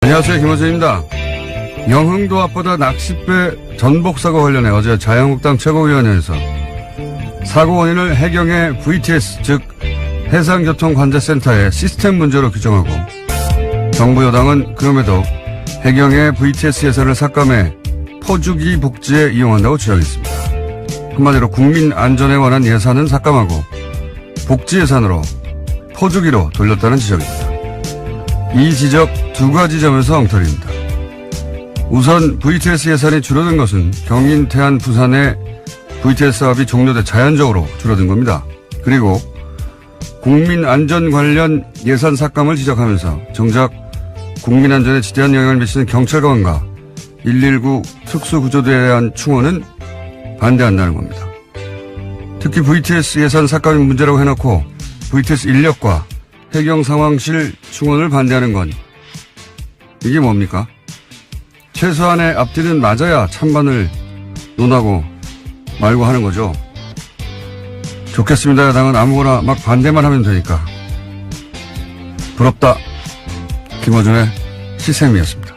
안녕하세요, 김호준입니다. 영흥도 앞바다 낚싯배 전복사고 관련해 어제 자유한국당 최고위원회에서 사고 원인을 해경의 VTS, 즉 해상교통관제센터의 시스템 문제로 규정하고, 정부 여당은 그럼에도 해경의 VTS 예산을 삭감해 포주기 복지에 이용한다고 주장했습니다. 한마디로 국민 안전에 관한 예산은 삭감하고 복지 예산으로 포주기로 돌렸다는 지적입니다. 이 지적 두 가지 점에서 엉터리입니다. 우선 VTS 예산이 줄어든 것은 경인, 태안, 부산의 VTS 사업이 종료돼 자연적으로 줄어든 겁니다. 그리고 국민 안전 관련 예산 삭감을 지적하면서 정작 국민 안전에 지대한 영향을 미치는 경찰관과 119 특수구조대에 대한 충원은 반대한다는 겁니다. 특히 VTS 예산 삭감이 문제라고 해놓고 VTS 인력과 해경 상황실 충원을 반대하는 건 이게 뭡니까? 최소한의 앞뒤는 맞아야 찬반을 논하고 말고 하는 거죠. 좋겠습니다. 야당은 아무거나 막 반대만 하면 되니까. 부럽다. 김어준의 시샘이었습니다.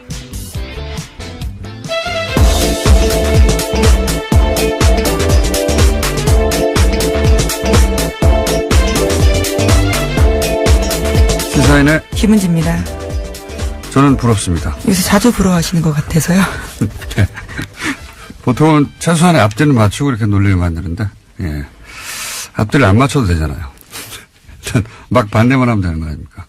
시사인의 김은지입니다. 저는 부럽습니다. 요새 자주 부러워하시는 것 같아서요. 네. 보통은 최소한의 앞뒤를 맞추고 이렇게 논리를 만드는데, 예. 앞뒤를 안 맞춰도 되잖아요. 막 반대만 하면 되는 거 아닙니까?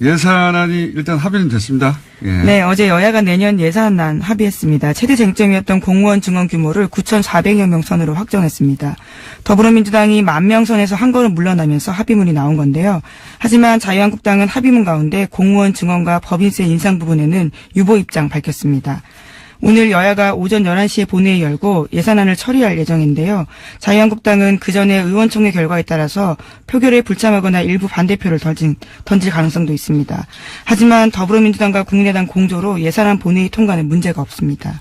예산안이 일단 합의는 됐습니다. 예. 네, 어제 여야가 내년 예산안 합의했습니다. 최대 쟁점이었던 공무원 증원 규모를 9,400여 명 선으로 확정했습니다. 더불어민주당이 10,000명 선에서 한 걸음 물러나면서 합의문이 나온 건데요. 하지만 자유한국당은 합의문 가운데 공무원 증원과 법인세 인상 부분에는 유보 입장 밝혔습니다. 오늘 여야가 오전 11시에 본회의 열고 예산안을 처리할 예정인데요. 자유한국당은 그 전에 의원총회 결과에 따라서 표결에 불참하거나 일부 반대표를 던질 가능성도 있습니다. 하지만 더불어민주당과 국민의당 공조로 예산안 본회의 통과는 문제가 없습니다.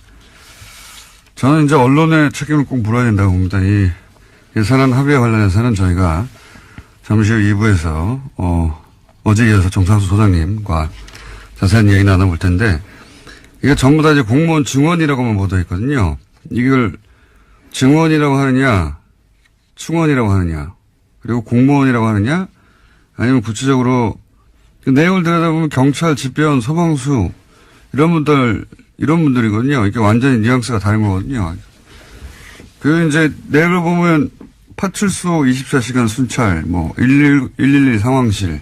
저는 이제 언론의 책임을 꼭 물어야 된다고 봅니다. 이 예산안 합의에 관련해서는 저희가 잠시 후 2부에서 어제 이어서 정상수 소장님과 자세한 이야기 나눠볼 텐데, 이게 전부 다 이제 공무원 증원이라고만 보도했거든요. 이걸 증원이라고 하느냐, 충원이라고 하느냐, 그리고 공무원이라고 하느냐, 아니면 구체적으로 그 내용을 들여다보면 경찰, 집배원, 소방수 이런 분들이거든요. 이게 완전히 뉘앙스가 다른 거거든요. 그 이제 내용을 보면 파출소 24시간 순찰, 112 상황실,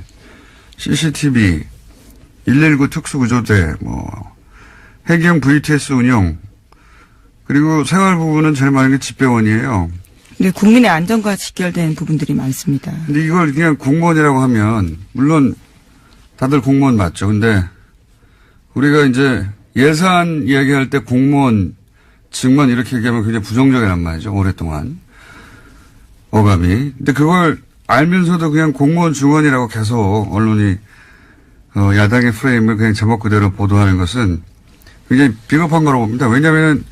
CCTV, 119 특수구조대, 해경 VTS 운영, 그리고 생활 부분은 제일 많은 게 집배원이에요. 네, 국민의 안전과 직결된 부분들이 많습니다. 근데 이걸 그냥 공무원이라고 하면, 물론 다들 공무원 맞죠. 근데 우리가 이제 예산 이야기할 때 공무원, 증원 이렇게 얘기하면 굉장히 부정적이란 말이죠. 오랫동안. 어감이. 근데 그걸 알면서도 그냥 공무원 증원이라고 계속 언론이 야당의 프레임을 그냥 제목 그대로 보도하는 것은 굉장히 비겁한 거라고 봅니다. 왜냐하면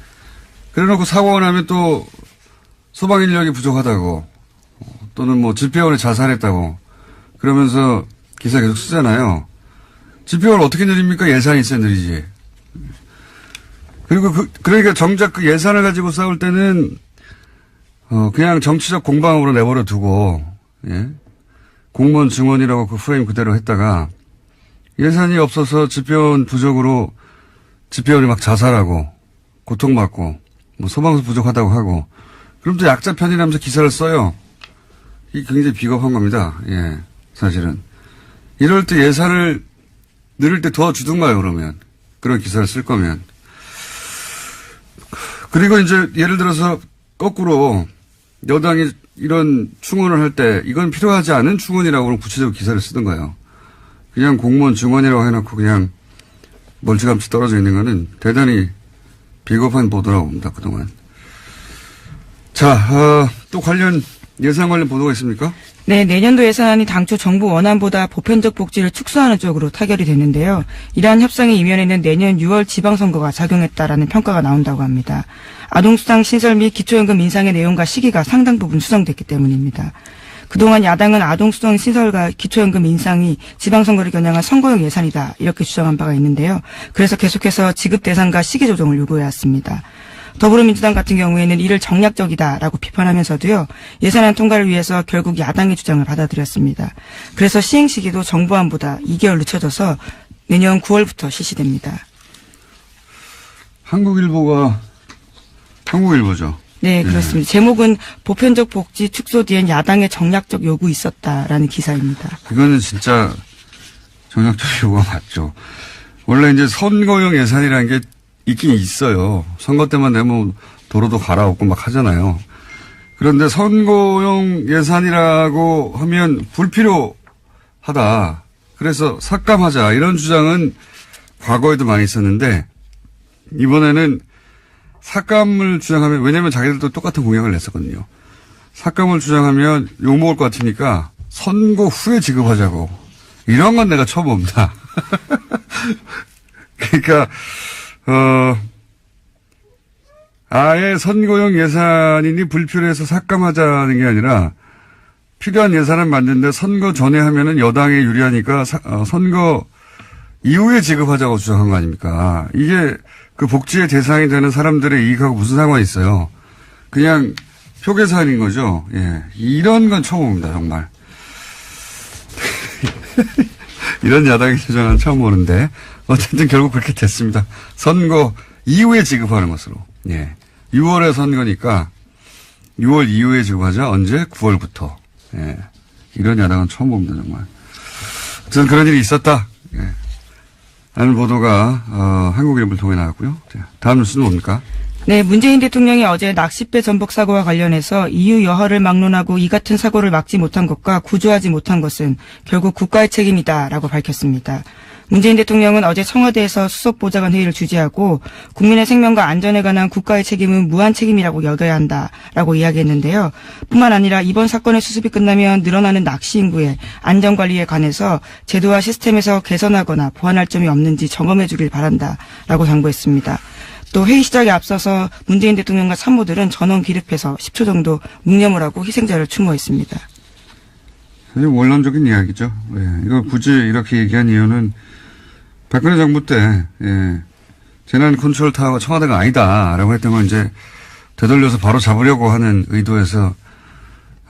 그래놓고 사고가 나면 또 소방 인력이 부족하다고, 또는 집배원이 자살했다고 그러면서 기사 계속 쓰잖아요. 집배원을 어떻게 늘립니까? 예산이 있어야 늘리지. 그리고 그러니까 정작 그 예산을 가지고 싸울 때는 그냥 정치적 공방으로 내버려 두고, 예? 공무원 증원이라고 그 프레임 그대로 했다가 예산이 없어서 집배원 부족으로 집배원이 막 자살하고 고통받고 소방수 부족하다고 하고, 그럼 또 약자 편이라면서 기사를 써요. 이게 굉장히 비겁한 겁니다. 예, 사실은. 이럴 때 예산을 늘릴 때 도와주든가요, 그러면. 그런 기사를 쓸 거면. 그리고 이제 예를 들어서 거꾸로 여당이 이런 충원을 할 때 이건 필요하지 않은 충원이라고 구체적으로 기사를 쓰던가요. 그냥 공무원 증원이라고 해놓고 그냥 멀찌감치 떨어져 있는 거는 대단히 비겁한 보도라고 봅니다, 그동안. 자, 또 예산 관련 보도가 있습니까? 네, 내년도 예산안이 당초 정부 원안보다 보편적 복지를 축소하는 쪽으로 타결이 됐는데요. 이러한 협상의 이면에는 내년 6월 지방선거가 작용했다라는 평가가 나온다고 합니다. 아동수당 신설 및 기초연금 인상의 내용과 시기가 상당 부분 수정됐기 때문입니다. 그동안 야당은 아동수당 시설과 기초연금 인상이 지방선거를 겨냥한 선거용 예산이다 이렇게 주장한 바가 있는데요. 그래서 계속해서 지급 대상과 시기 조정을 요구해왔습니다. 더불어민주당 같은 경우에는 이를 정략적이다라고 비판하면서도요. 예산안 통과를 위해서 결국 야당의 주장을 받아들였습니다. 그래서 시행 시기도 정부안보다 2개월 늦춰져서 내년 9월부터 실시됩니다. 한국일보죠. 네, 그렇습니다. 제목은 보편적 복지 축소 뒤엔 야당의 정략적 요구 있었다라는 기사입니다. 이거는 진짜 정략적 요구가 맞죠. 원래 이제 선거용 예산이라는 게 있긴 있어요. 선거 때만 되면 도로도 갈아엎고 막 하잖아요. 그런데 선거용 예산이라고 하면 불필요하다. 그래서 삭감하자. 이런 주장은 과거에도 많이 있었는데 이번에는 삭감을 주장하면, 왜냐면 자기들도 똑같은 공약을 냈었거든요. 삭감을 주장하면 욕먹을 것 같으니까 선거 후에 지급하자고. 이런 건 내가 처음 봅니다. 그러니까, 아예 선거용 예산이니 불필요해서 삭감하자는 게 아니라 필요한 예산은 맞는데 선거 전에 하면은 여당에 유리하니까 선거 이후에 지급하자고 주장한 거 아닙니까? 이게 그 복지의 대상이 되는 사람들의 이익하고 무슨 상관이 있어요? 그냥 표 계산인 거죠. 예. 이런 건 처음 봅니다, 정말. 이런 야당의 주장은 처음 보는데, 어쨌든 결국 그렇게 됐습니다. 선거 이후에 지급하는 것으로. 예. 6월에 선거니까 6월 이후에 지급하자. 언제? 9월부터. 예. 이런 야당은 처음 봅니다, 정말. 어쨌든 그런 일이 있었다. 예. 라는 보도가 한국일보를 통해 나왔고요. 다음 뉴스는 뭡니까? 네, 문재인 대통령이 어제 낚싯배 전복 사고와 관련해서 EU 여하를 막론하고 이 같은 사고를 막지 못한 것과 구조하지 못한 것은 결국 국가의 책임이다라고 밝혔습니다. 문재인 대통령은 어제 청와대에서 수석보좌관 회의를 주재하고 국민의 생명과 안전에 관한 국가의 책임은 무한 책임이라고 여겨야 한다라고 이야기했는데요. 뿐만 아니라 이번 사건의 수습이 끝나면 늘어나는 낚시 인구의 안전관리에 관해서 제도와 시스템에서 개선하거나 보완할 점이 없는지 점검해 주길 바란다라고 당부했습니다. 또 회의 시작에 앞서서 문재인 대통령과 참모들은 전원 기립해서 10초 정도 묵념을 하고 희생자를 추모했습니다. 사실 원론적인 이야기죠. 예. 이거 굳이 이렇게 얘기한 이유는 박근혜 정부 때, 예, 재난 컨트롤 타워가 청와대가 아니다라고 했던 걸 이제 되돌려서 바로 잡으려고 하는 의도에서,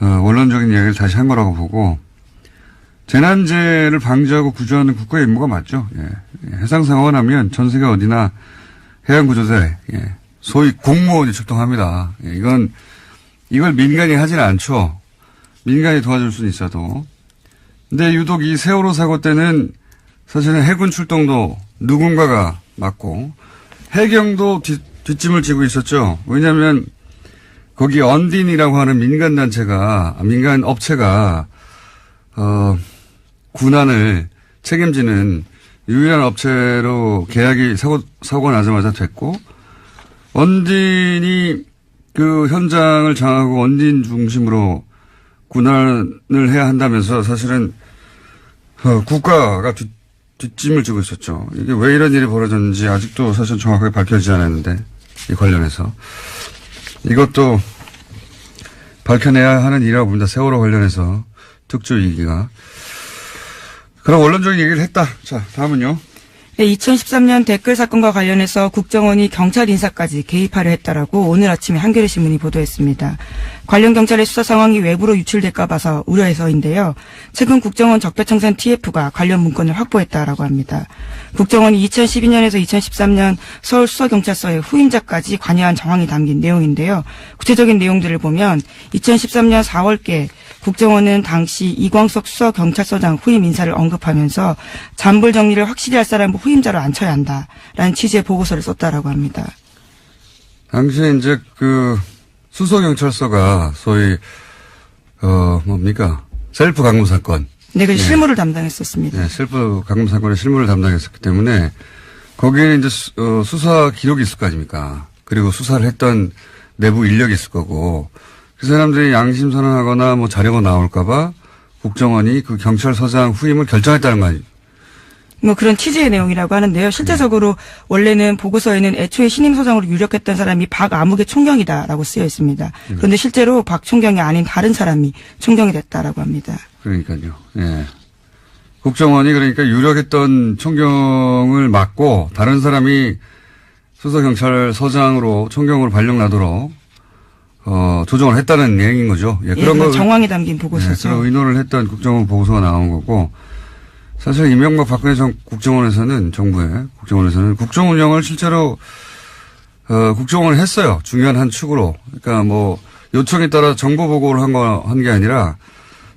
원론적인 이야기를 다시 한 거라고 보고, 재난재해를 방지하고 구조하는 국가의 임무가 맞죠. 예. 해상 상황이 나면 전 세계 어디나 해양구조대, 예, 소위 공무원이 출동합니다. 예, 이걸 민간이 하지는 않죠. 민간이 도와줄 수는 있어도. 근데 유독 이 세월호 사고 때는 사실은 해군 출동도 누군가가 맡고 해경도 뒷짐을 지고 있었죠. 왜냐하면 거기 언딘이라고 하는 민간 업체가 군안을 책임지는 유일한 업체로 계약이 사고가 나자마자 됐고, 언딘이 그 현장을 장악하고 언딘 중심으로 군안을 해야 한다면서 사실은 국가가 뒷짐을 지고 있었죠. 이게 왜 이런 일이 벌어졌는지 아직도 사실 정확하게 밝혀지지 않았는데, 이 관련해서. 이것도 밝혀내야 하는 일이라고 봅니다. 세월호 관련해서 특조 이기가. 그럼 원론적인 얘기를 했다. 자, 다음은요. 네, 2013년 댓글 사건과 관련해서 국정원이 경찰 인사까지 개입하려 했다라고 오늘 아침에 한겨레 신문이 보도했습니다. 관련 경찰의 수사 상황이 외부로 유출될까 봐서 우려해서인데요. 최근 국정원 적폐청산 TF가 관련 문건을 확보했다라고 합니다. 국정원이 2012년에서 2013년 서울 수서경찰서의 후임자까지 관여한 정황이 담긴 내용인데요. 구체적인 내용들을 보면 2013년 4월께 국정원은 당시 이광석 수서경찰서장 후임 인사를 언급하면서 잔불 정리를 확실히 할 사람을 후임자로 앉혀야 한다라는 취지의 보고서를 썼다라고 합니다. 당시에 이제 그 수서경찰서가 소위 셀프 강금 사건. 네, 그 실무를 담당했었습니다. 네, 셀프 강금 사건의 실무를 담당했었기 때문에 거기에는 이제 수사 기록이 있을 거 아닙니까? 그리고 수사를 했던 내부 인력이 있을 거고 그 사람들이 양심 선언하거나 뭐 자료가 나올까봐 국정원이 그 경찰서장 후임을 결정했다는 거 아니에요? 뭐 그런 취지의 내용이라고 하는데요. 실제적으로 원래는 보고서에는 애초에 신임 소장으로 유력했던 사람이 박아무개 총경이다라고 쓰여 있습니다. 그런데 실제로 박 총경이 아닌 다른 사람이 총경이 됐다라고 합니다. 그러니까요. 예. 국정원이 그러니까 유력했던 총경을 맡고 다른 사람이 수서경찰서장으로 총경으로 발령나도록 조정을 했다는 얘기인 거죠. 예, 그런 거 정황이 담긴 보고서죠. 그런 의논을 했던 국정원 보고서가 나온 거고 사실 이명박 박근혜 국정원에서는 정부의 국정원에서는 국정 운영을 실제로 국정원을 했어요. 중요한 한 축으로. 그러니까 뭐 요청에 따라 정보 보고를 한 게 아니라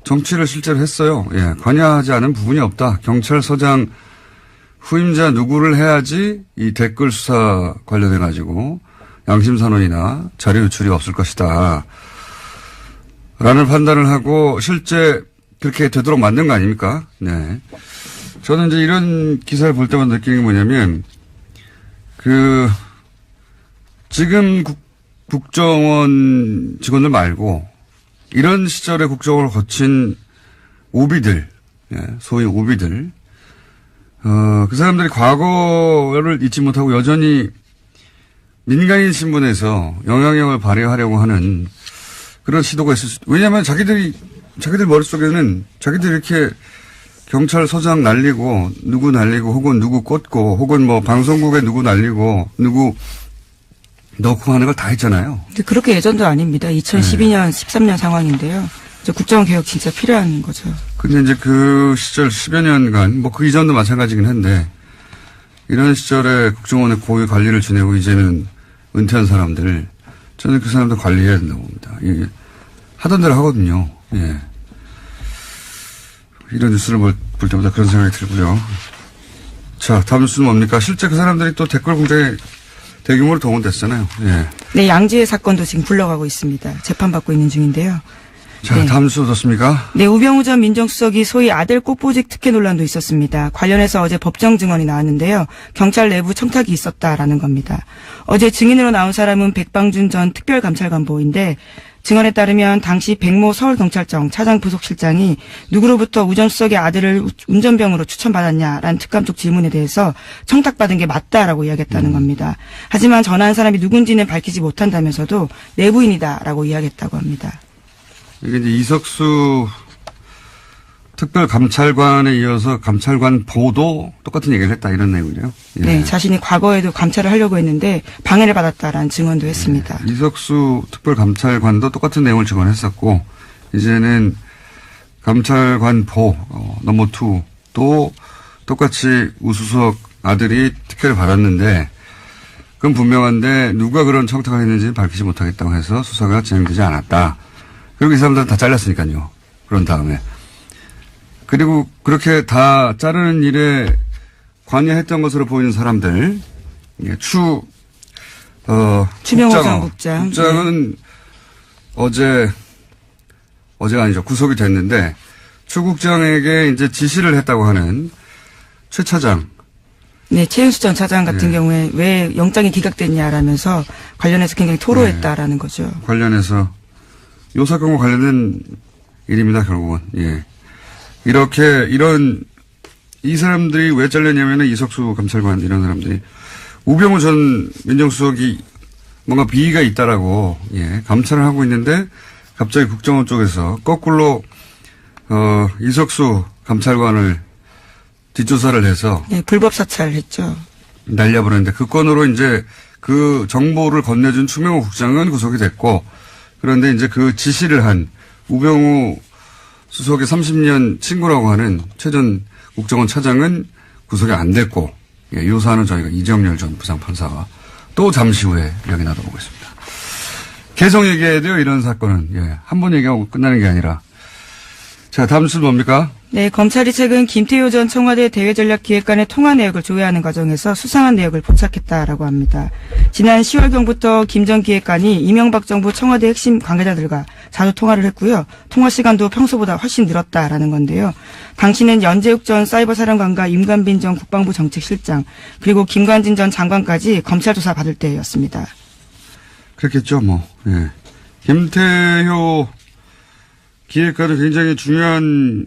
정치를 실제로 했어요. 예, 관여하지 않은 부분이 없다. 경찰서장 후임자 누구를 해야지 이 댓글 수사 관련해 가지고 양심선언이나 자료 유출이 없을 것이다. 라는 판단을 하고 실제 그렇게 되도록 만든 거 아닙니까? 네. 저는 이제 이런 기사를 볼 때마다 느끼는 게 뭐냐면 지금 국정원 직원들 말고 이런 시절에 국정원을 거친 오비들, 예, 소위 오비들, 그 사람들이 과거를 잊지 못하고 여전히 민간인 신분에서 영향력을 발휘하려고 하는 그런 시도가 있을 수, 왜냐하면 자기들 머릿속에는 자기들 이렇게 경찰서장 날리고, 누구 날리고, 혹은 누구 꽂고, 혹은 뭐 방송국에 누구 날리고, 누구 넣고 하는 걸 다 했잖아요. 근데 그렇게 예전도 아닙니다. 2012년, 13년 상황인데요. 국정원 개혁 진짜 필요한 거죠. 근데 이제 그 시절 10여 년간, 뭐 그 이전도 마찬가지긴 한데, 이런 시절에 국정원의 고위 관리를 지내고 이제는 은퇴한 사람들, 저는 그 사람들 관리해야 된다고 봅니다. 예. 하던 대로 하거든요. 예. 이런 뉴스를 볼 때마다 그런 생각이 들고요. 자, 다음 뉴스는 뭡니까? 실제 그 사람들이 또 댓글 공작에 대규모로 동원됐잖아요. 예. 네, 양지의 사건도 지금 굴러가고 있습니다. 재판받고 있는 중인데요. 자, 네. 다음 뉴스 어떻습니까? 네, 우병우 전 민정수석이 소위 아들 꽃보직 특혜 논란도 있었습니다. 관련해서 어제 법정 증언이 나왔는데요. 경찰 내부 청탁이 있었다라는 겁니다. 어제 증인으로 나온 사람은 백방준 전 특별감찰관보인데 증언에 따르면 당시 백모 서울경찰청 차장 부속실장이 누구로부터 우 전 수석의 아들을 운전병으로 추천받았냐라는 특감 쪽 질문에 대해서 청탁받은 게 맞다라고 이야기했다는 겁니다. 하지만 전화한 사람이 누군지는 밝히지 못한다면서도 내부인이다라고 이야기했다고 합니다. 이게 이제 이석수 특별감찰관에 이어서 감찰관 보도 똑같은 얘기를 했다 이런 내용이에요. 예. 네, 자신이 과거에도 감찰을 하려고 했는데 방해를 받았다라는 증언도 했습니다. 예. 이석수 특별감찰관도 똑같은 내용을 증언했었고 이제는 감찰관 넘버 2도 똑같이 우수석 아들이 특혜를 받았는데 그건 분명한데 누가 그런 청탁을 했는지 밝히지 못하겠다고 해서 수사가 진행되지 않았다. 그리고 이 사람들은 다 잘렸으니까요. 그런 다음에. 그리고 그렇게 다 자르는 일에 관여했던 것으로 보이는 사람들, 추명호 전 국장. 국장은 네. 어제가 아니죠. 구속이 됐는데, 추 국장에게 이제 지시를 했다고 하는 최 차장. 네, 최은수 전 차장 같은 경우에 왜 영장이 기각됐냐라면서 관련해서 굉장히 토로했다라는 거죠. 관련해서, 요 사건과 관련된 일입니다, 결국은. 예. 이 사람들이 왜 잘렸냐면은 이석수 감찰관 이런 사람들이 우병우 전 민정수석이 뭔가 비위가 있다라고, 예, 감찰을 하고 있는데 갑자기 국정원 쪽에서 거꾸로, 이석수 감찰관을 뒷조사를 해서. 네, 불법 사찰했죠. 날려버렸는데 그 건으로 이제 그 정보를 건네준 추명호 국장은 구속이 됐고 그런데 이제 그 지시를 한 우병우 수석의 30년 친구라고 하는 최 전 국정원 차장은 구속이 안 됐고, 예, 이 사안은 저희가 이정열 전 부장판사가 또 잠시 후에 이야기 나눠보겠습니다. 계속 얘기해야 돼요, 이런 사건은. 예, 한 번 얘기하고 끝나는 게 아니라. 자, 다음 뉴스는 뭡니까? 네, 검찰이 최근 김태효 전 청와대 대외전략기획관의 통화 내역을 조회하는 과정에서 수상한 내역을 포착했다라고 합니다. 지난 10월경부터 김 전 기획관이 이명박 정부 청와대 핵심 관계자들과 자주 통화를 했고요. 통화 시간도 평소보다 훨씬 늘었다라는 건데요. 당시는 연재욱 전 사이버사령관과 임관빈 전 국방부 정책실장 그리고 김관진 전 장관까지 검찰 조사 받을 때였습니다. 그렇겠죠, 뭐. 예. 김태효 기획관은 굉장히 중요한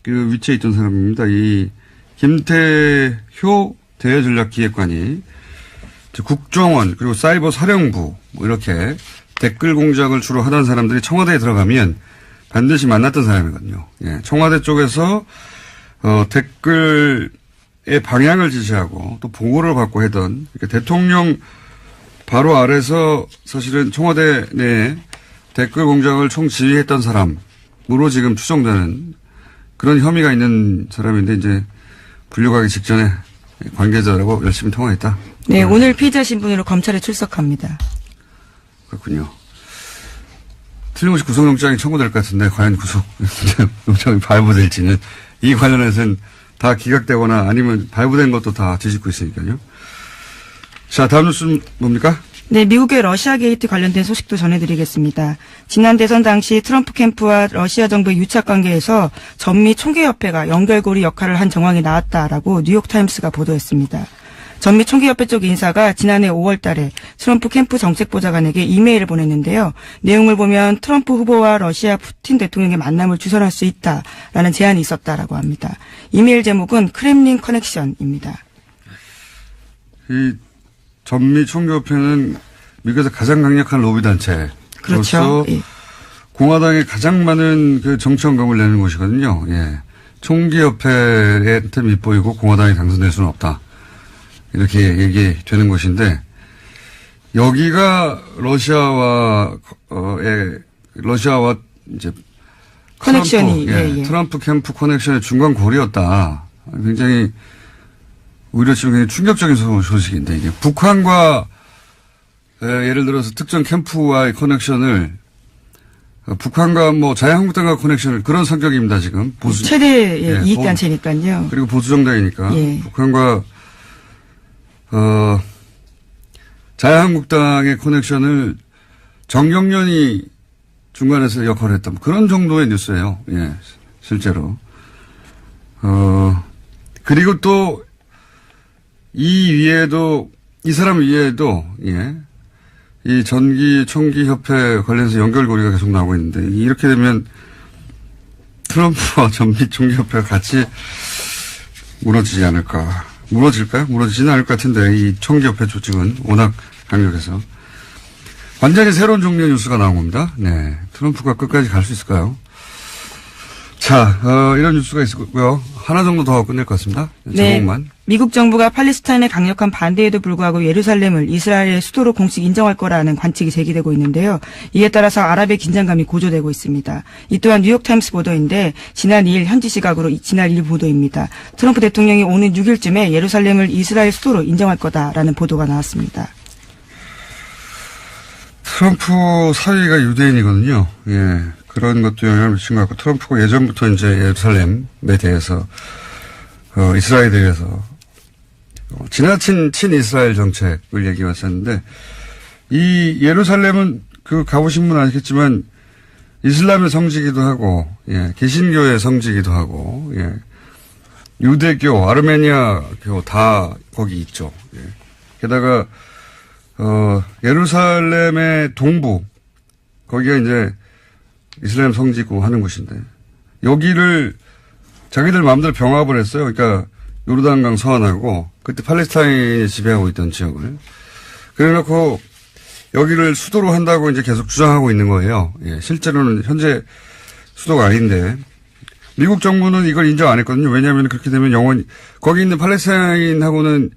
그 위치에 있던 사람입니다. 이 김태효 대외전략기획관이 국정원 그리고 사이버 사령부 뭐 이렇게 댓글 공작을 주로 하던 사람들이 청와대에 들어가면 반드시 만났던 사람이거든요. 예, 청와대 쪽에서 댓글의 방향을 지시하고 또 보고를 받고 하던 대통령 바로 아래서 사실은 청와대 내에 댓글 공작을 총지휘했던 사람으로 지금 추정되는 그런 혐의가 있는 사람인데 이제 분류가기 직전에 관계자라고 열심히 통화했다. 네, 오늘 피의자 신분으로 검찰에 출석합니다. 그렇군요. 틀림없이 구속영장이 청구될 것 같은데 과연 구속영장이 발부될지는 이 관련해서는 다 기각되거나 아니면 발부된 것도 다 뒤집고 있으니까요. 자, 다음 뉴스는 뭡니까? 네, 미국의 러시아 게이트 관련된 소식도 전해드리겠습니다. 지난 대선 당시 트럼프 캠프와 러시아 정부의 유착 관계에서 전미 총계협회가 연결고리 역할을 한 정황이 나왔다라고 뉴욕타임스가 보도했습니다. 전미 총계협회 쪽 인사가 지난해 5월 달에 트럼프 캠프 정책보좌관에게 이메일을 보냈는데요. 내용을 보면 트럼프 후보와 러시아 푸틴 대통령의 만남을 주선할 수 있다라는 제안이 있었다라고 합니다. 이메일 제목은 크렘린 커넥션입니다. 이 전미 총계협회는 미국에서 가장 강력한 로비단체. 그렇죠. 예. 공화당에 가장 많은 그 정치원금을 내는 곳이거든요. 예. 총기협회한테 밑보이고 공화당이 당선될 수는 없다. 이렇게 얘기되는 곳인데, 여기가 러시아와 이제 커넥션이, 트럼프 캠프 커넥션의 중간 고리였다. 굉장히 오히려 지금 굉장히 충격적인 소식인데, 이게 북한과 예를 들어서 특정 캠프와의 커넥션을 북한과 뭐 자유한국당과 커넥션을 그런 성격입니다, 지금. 최대 이익단체니까요. 그리고 보수정당이니까. 예. 북한과 자유한국당의 커넥션을 정경련이 중간에서 역할을 했던 그런 정도의 뉴스예요. 예, 실제로. 그리고 또 이 사람 위에도, 예, 이 총기협회 관련해서 연결고리가 계속 나오고 있는데, 이렇게 되면 트럼프와 전미 총기협회가 같이 무너지지 않을까. 무너질까요? 무너지지는 않을 것 같은데, 이 총기협회 조직은 워낙 강력해서. 완전히 새로운 종류의 뉴스가 나온 겁니다. 네. 트럼프가 끝까지 갈 수 있을까요? 자, 이런 뉴스가 있었고요. 하나 정도 더 하고 끝낼 것 같습니다. 제목만. 네. 미국 정부가 팔레스타인의 강력한 반대에도 불구하고 예루살렘을 이스라엘의 수도로 공식 인정할 거라는 관측이 제기되고 있는데요. 이에 따라서 아랍의 긴장감이 고조되고 있습니다. 이 또한 뉴욕타임스 보도인데 지난 2일 현지 시각으로 지난 1일 보도입니다. 트럼프 대통령이 오는 6일쯤에 예루살렘을 이스라엘 수도로 인정할 거다라는 보도가 나왔습니다. 트럼프 사위가 유대인이거든요. 예. 그런 것도 영향을 미친 것 같고, 트럼프가 예전부터 이제 예루살렘에 대해서, 이스라엘에 대해서, 지나친 친이스라엘 정책을 얘기해 왔었는데, 이 예루살렘은 가보신 분은 아시겠지만, 이슬람의 성지기도 하고, 예, 개신교의 성지기도 하고, 예, 유대교, 아르메니아교 다 거기 있죠. 예. 게다가, 예루살렘의 동부, 거기가 이제 이슬람 성지고 하는 곳인데, 여기를 자기들 마음대로 병합을 했어요. 그러니까 요르단강 서안하고 그때 팔레스타인이 지배하고 있던 지역을. 그래놓고 여기를 수도로 한다고 이제 계속 주장하고 있는 거예요. 예, 실제로는 현재 수도가 아닌데 미국 정부는 이걸 인정 안 했거든요. 왜냐하면 그렇게 되면 영원히 거기 있는 팔레스타인하고는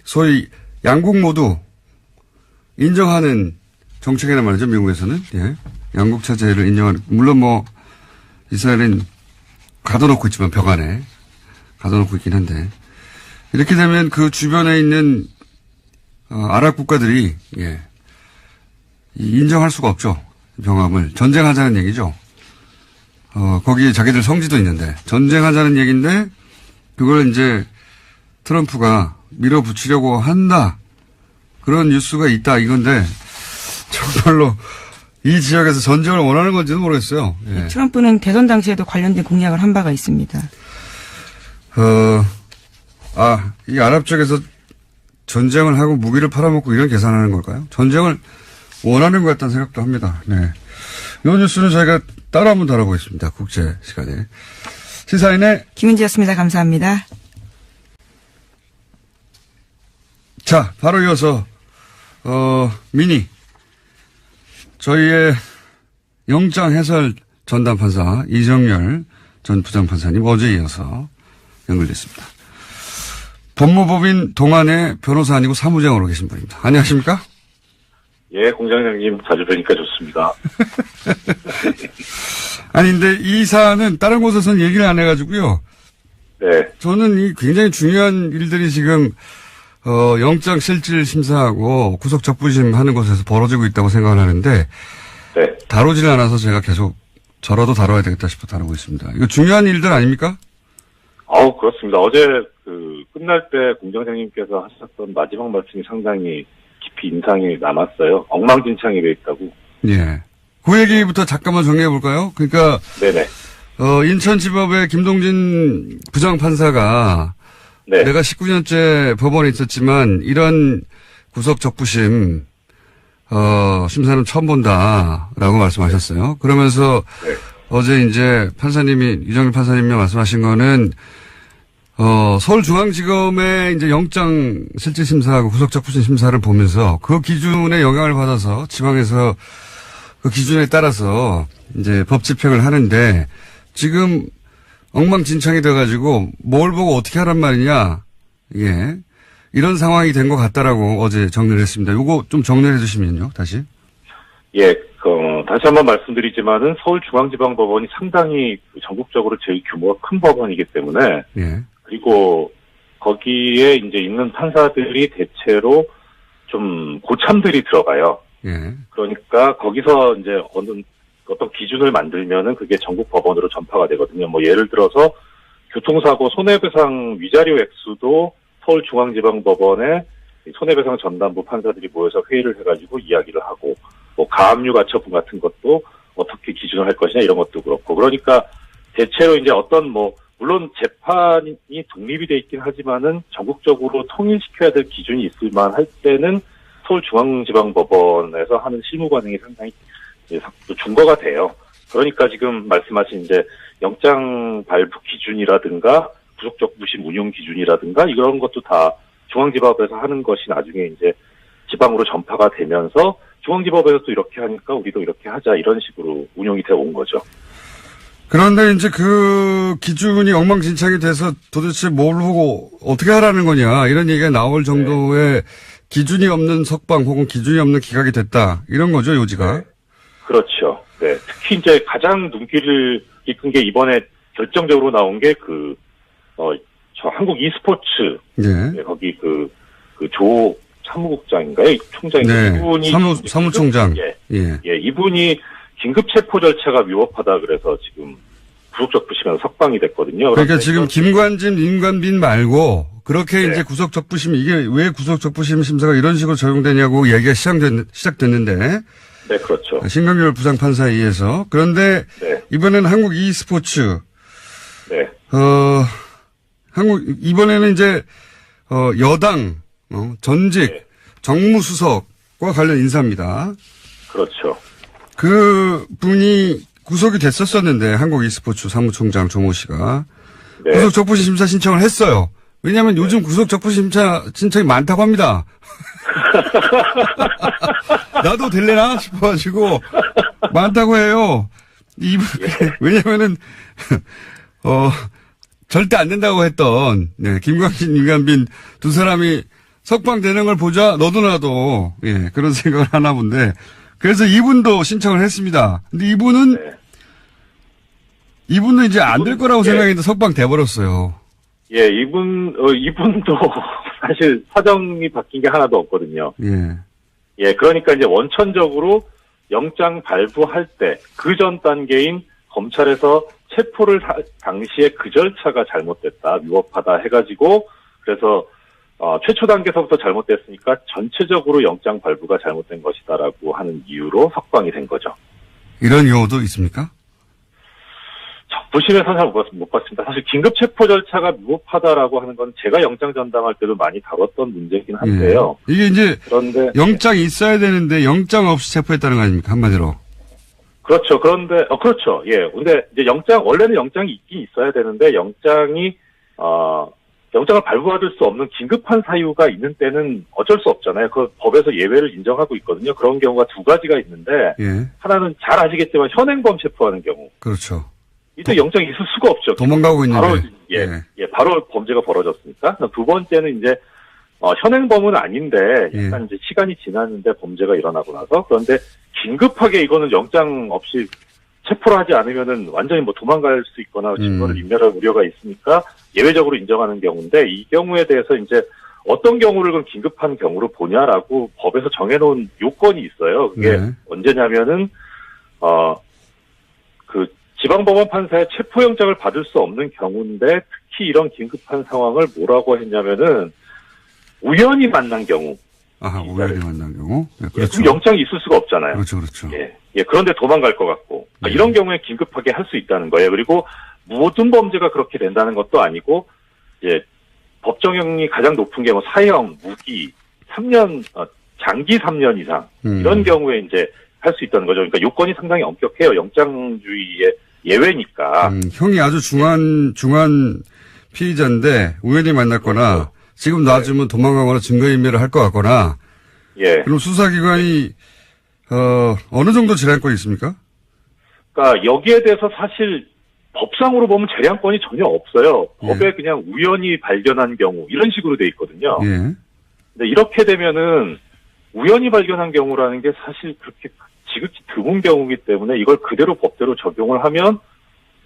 소위 양국 모두 인정하는 정책이란 말이죠, 미국에서는. 예. 양국 체제를 인정하는, 물론 뭐, 이스라엘은 가둬놓고 있지만, 벽 안에. 가둬놓고 있긴 한데. 이렇게 되면 그 주변에 있는, 아랍 국가들이, 예. 인정할 수가 없죠. 병합을. 전쟁하자는 얘기죠. 거기에 자기들 성지도 있는데, 전쟁하자는 얘기인데, 그걸 이제 트럼프가 밀어붙이려고 한다. 그런 뉴스가 있다, 이건데, 정말로 이 지역에서 전쟁을 원하는 건지는 모르겠어요. 예. 트럼프는 대선 당시에도 관련된 공약을 한 바가 있습니다. 이 아랍 쪽에서 전쟁을 하고 무기를 팔아먹고 이런 계산하는 걸까요? 전쟁을 원하는 것 같다는 생각도 합니다. 네. 이 뉴스는 저희가 따로 한번 다뤄보겠습니다. 국제 시간에. 시사인의 김은지였습니다. 감사합니다. 자, 바로 이어서 미니 저희의 영장 해설 전담 판사 이정열 전 부장판사님 어제 이어서 연결됐습니다. 법무법인 동안의 변호사 아니고 사무장으로 계신 분입니다. 안녕하십니까? 예, 공장장님 자주 뵈니까 좋습니다. 아니 근데 이 사안은 다른 곳에서는 얘기를 안 해가지고요. 네, 저는 이 굉장히 중요한 일들이 지금 영장 실질 심사하고 구속 적부심 하는 곳에서 벌어지고 있다고 생각을 하는데 네. 다루지를 않아서 제가 계속 저라도 다뤄야 되겠다 싶어 다루고 있습니다. 이거 중요한 일들 아닙니까? 그렇습니다. 어제 끝날 때 공장장님께서 하셨던 마지막 말씀이 상당히 깊이 인상이 남았어요. 엉망진창이 돼 있다고. 예. 그 얘기부터 잠깐만 정리해 볼까요? 그러니까 네네. 인천지법의 김동진 부장판사가 네. 내가 19년째 법원에 있었지만 이런 구속 적부심 심사는 처음 본다라고 말씀하셨어요. 그러면서 네. 어제 이제 판사님이 이정일 판사님이 말씀하신 거는 서울중앙지검의 이제 영장 실질 심사하고 구속 적부심 심사를 보면서 그 기준에 영향을 받아서 지방에서 그 기준에 따라서 이제 법 집행을 하는데 지금 엉망진창이 돼가지고 뭘 보고 어떻게 하란 말이냐. 예. 이런 상황이 된 것 같다라고 어제 정리를 했습니다. 요거 좀 정리해 주시면요, 다시. 예, 다시 한번 말씀드리지만은 서울중앙지방법원이 상당히 전국적으로 제일 규모가 큰 법원이기 때문에 예. 그리고 거기에 이제 있는 판사들이 대체로 좀 고참들이 들어가요. 예. 그러니까 거기서 이제 어떤 기준을 만들면은 그게 전국 법원으로 전파가 되거든요. 뭐 예를 들어서 교통사고 손해배상 위자료 액수도 서울중앙지방법원에 손해배상 전담부 판사들이 모여서 회의를 해가지고 이야기를 하고 뭐 가압류 가처분 같은 것도 어떻게 기준을 할 것이냐 이런 것도 그렇고 그러니까 대체로 이제 물론 재판이 독립이 돼 있긴 하지만은 전국적으로 통일시켜야 될 기준이 있을 만할 때는 서울중앙지방법원에서 하는 실무 관행이 상당히 준거가 돼요. 그러니까 지금 말씀하신 이제 영장 발부 기준이라든가 구속적부심 운용 기준이라든가 이런 것도 다 중앙지법에서 하는 것이 나중에 이제 지방으로 전파가 되면서 중앙지법에서 또 이렇게 하니까 우리도 이렇게 하자 이런 식으로 운용이 되어 온 거죠. 그런데 이제 그 기준이 엉망진창이 돼서 도대체 뭘 보고 어떻게 하라는 거냐 이런 얘기가 나올 정도의 기준이 없는 석방 혹은 기준이 없는 기각이 됐다 이런 거죠 요지가. 네. 그렇죠. 네. 특히 이제 가장 눈길을 이끈 게 이번에 결정적으로 나온 게 저 한국 e스포츠. 예. 네, 거기 조 사무국장인가요? 총장인가요? 네. 이분이 사무총장. 예, 이분이 긴급 체포 절차가 위법하다 그래서 지금 구속적부심에서 석방이 됐거든요. 그러니까 지금 김관진, 임관빈 말고 그렇게 네. 이제 구속적부심 이게 왜 구속적부심 심사가 이런 식으로 적용되냐고 얘기가 시작됐는데. 네, 그렇죠. 신강렬 부장판사에 의해서. 그런데 네. 이번엔 한국 e스포츠. 네. 이번에는 이제 여당 전직 네. 정무수석과 관련 인사입니다. 그렇죠. 그 분이 구속이 됐었었는데 한국 e스포츠 사무총장 조모 씨가 네. 구속 적부심 심사 신청을 했어요. 왜냐하면 요즘 구속 적부심 심사 신청이 많다고 합니다. 나도 될래나 싶어가지고 많다고 해요. 왜냐면은 절대 안 된다고 했던 김광진, 임관빈 두 사람이 석방되는 걸 보자 너도 나도 그런 생각을 하나 본데 그래서 이분도 신청을 했습니다. 근데 이분은 이제 안 될 거라고 생각했는데 석방돼 버렸어요. 예, 이분도 사실 사정이 바뀐 게 하나도 없거든요. 예, 그러니까 이제 원천적으로 영장 발부할 때 그 전 단계인 검찰에서 체포를 당시에 그 절차가 잘못됐다, 위법하다 해가지고 그래서 최초 단계서부터 잘못됐으니까 전체적으로 영장 발부가 잘못된 것이다라고 하는 이유로 석방이 된 거죠. 이런 경우도 있습니까? 적부심에서 잘 못 봤습니다. 사실 긴급 체포 절차가 위법하다라고 하는 건 제가 영장 전담할 때도 많이 다뤘던 문제이긴 한데요. 이게 이제 그런데 영장이 있어야 되는데 영장 없이 체포했다는 거 아닙니까? 한마디로. 그렇죠. 그런데, 그렇죠. 예. 근데 이제 원래는 영장이 있긴 있어야 되는데, 영장을 발부받을 수 없는 긴급한 사유가 있는 때는 어쩔 수 없잖아요. 그 법에서 예외를 인정하고 있거든요. 그런 경우가 두 가지가 있는데, 예. 하나는 잘 아시겠지만 현행범 체포하는 경우. 그렇죠. 이때 영장이 있을 수가 없죠. 도망가고 있는데. 바로, 바로 범죄가 벌어졌으니까. 두 번째는 이제, 현행범은 아닌데, 약간 이제 시간이 지났는데 범죄가 일어나고 나서, 그런데 긴급하게 이거는 영장 없이 체포를 하지 않으면은 완전히 뭐 도망갈 수 있거나 증거를 인멸할 우려가 있으니까 예외적으로 인정하는 경우인데, 이 경우에 대해서 이제 어떤 경우를 그럼 긴급한 경우로 보냐라고 법에서 정해놓은 요건이 있어요. 그게 언제냐면은, 지방법원 판사의 체포영장을 받을 수 없는 경우인데, 특히 이런 긴급한 상황을 뭐라고 했냐면은, 우연히 만난 경우. 아하, 우연히 만난 경우? 네, 그렇죠. 그럼 영장이 있을 수가 없잖아요. 그렇죠. 예, 그런데 도망갈 것 같고. 이런 경우에 긴급하게 할 수 있다는 거예요. 그리고 모든 범죄가 그렇게 된다는 것도 아니고, 예, 법정형이 가장 높은 게 뭐 사형, 무기, 3년, 장기 3년 이상. 이런 경우에 이제 할 수 있다는 거죠. 그러니까 요건이 상당히 엄격해요. 영장주의의 예외니까. 형이 아주 중한 피의자인데 우연히 만났거나 그렇죠. 지금 놔주면 도망가거나 증거인멸을 할 것 같거나. 예. 그럼 수사기관이 어느 정도 재량권이 있습니까? 그러니까 여기에 대해서 사실 법상으로 보면 재량권이 전혀 없어요. 법에 그냥 우연히 발견한 경우 이런 식으로 돼 있거든요. 예. 근데 이렇게 되면은 우연히 발견한 경우라는 게 사실 그렇게 지극히 드문 경우이기 때문에 이걸 그대로 법대로 적용을 하면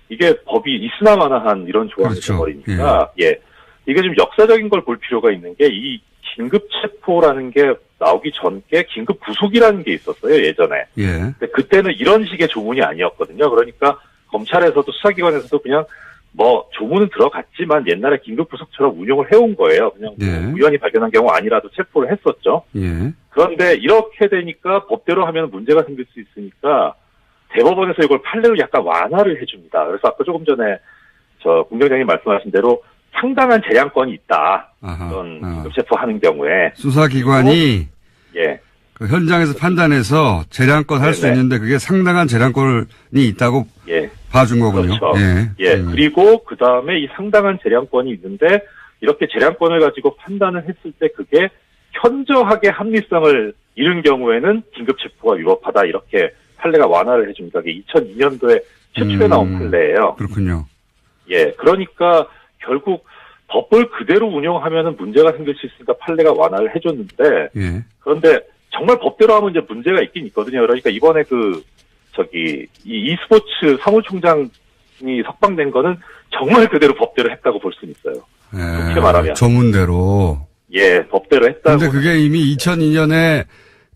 이게 법이 있으나마나한 이런 조항이 그렇죠. 돼버리니까 예. 이게 좀 역사적인 걸 볼 필요가 있는 게 이 긴급 체포라는 게 나오기 전께 긴급 구속이라는 게 있었어요, 예전에. 예. 근데 그때는 이런 식의 조문이 아니었거든요. 그러니까 검찰에서도 수사기관에서도 그냥 뭐 조문은 들어갔지만 옛날에 긴급 구속처럼 운용을 해온 거예요. 그냥 뭐 우연히 발견한 경우 아니라도 체포를 했었죠. 예. 그런데 이렇게 되니까 법대로 하면 문제가 생길 수 있으니까 대법원에서 이걸 판례로 약간 완화를 해줍니다. 그래서 아까 조금 전에 공장장님 말씀하신 대로 상당한 재량권이 있다. 그런 긴급 체포하는 경우에 수사기관이 예. 그 현장에서 판단해서 재량권 할 수 있는데 그게 상당한 재량권이 있다고 봐준 거군요. 그렇죠. 예. 그리고 그 다음에 이 상당한 재량권이 있는데 이렇게 재량권을 가지고 판단을 했을 때 그게 현저하게 합리성을 잃은 경우에는 긴급 체포가 위법하다 이렇게 판례가 완화를 해줍니다. 이게 2002년도에 최초에 나온 판례예요. 그렇군요. 예. 그러니까 결국 법을 그대로 운영하면은 문제가 생길 수 있으니까 판례가 완화를 해줬는데 그런데 정말 법대로 하면 이제 문제가 있긴 있거든요. 그러니까 이번에 이 e스포츠 사무총장이 석방된 거는 정말 그대로 법대로 했다고 볼 수는 있어요. 그렇게 말하면. 조문대로. 예, 법대로 했다고. 근데 그게 이미 2002년에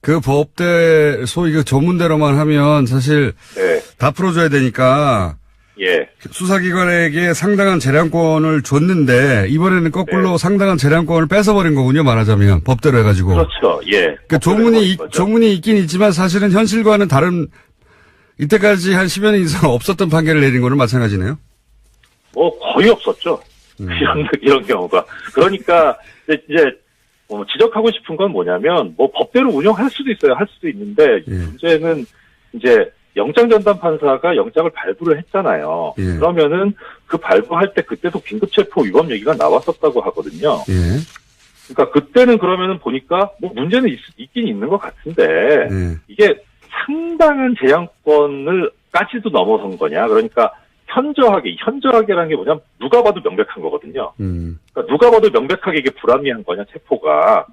그 법대, 소위 그 조문대로만 하면 사실 다 풀어줘야 되니까. 예. 수사기관에게 상당한 재량권을 줬는데 이번에는 거꾸로 상당한 재량권을 뺏어버린 거군요. 말하자면 법대로 해가지고. 그렇죠. 예. 그 조문이 있긴 있지만 사실은 현실과는 다른 이때까지 한 10여 년 이상 없었던 판결을 내린 거는 마찬가지네요. 뭐 거의 없었죠. 이런 경우가. 그러니까 이제 지적하고 싶은 건 뭐냐면 뭐 법대로 운영할 수도 있어요. 할 수도 있는데 문제는 이제 영장전담 판사가 영장을 발부를 했잖아요. 그러면은 그 발부할 때 그때도 긴급체포 위법 얘기가 나왔었다고 하거든요. 그러니까 그때는 그러면은 보니까 뭐 문제는 있긴 있는 것 같은데 이게 상당한 재량권을까지도 넘어선 거냐. 그러니까 현저하게라는 게 뭐냐면 누가 봐도 명백한 거거든요. 그러니까 누가 봐도 명백하게 이게 불합리한 거냐 체포가.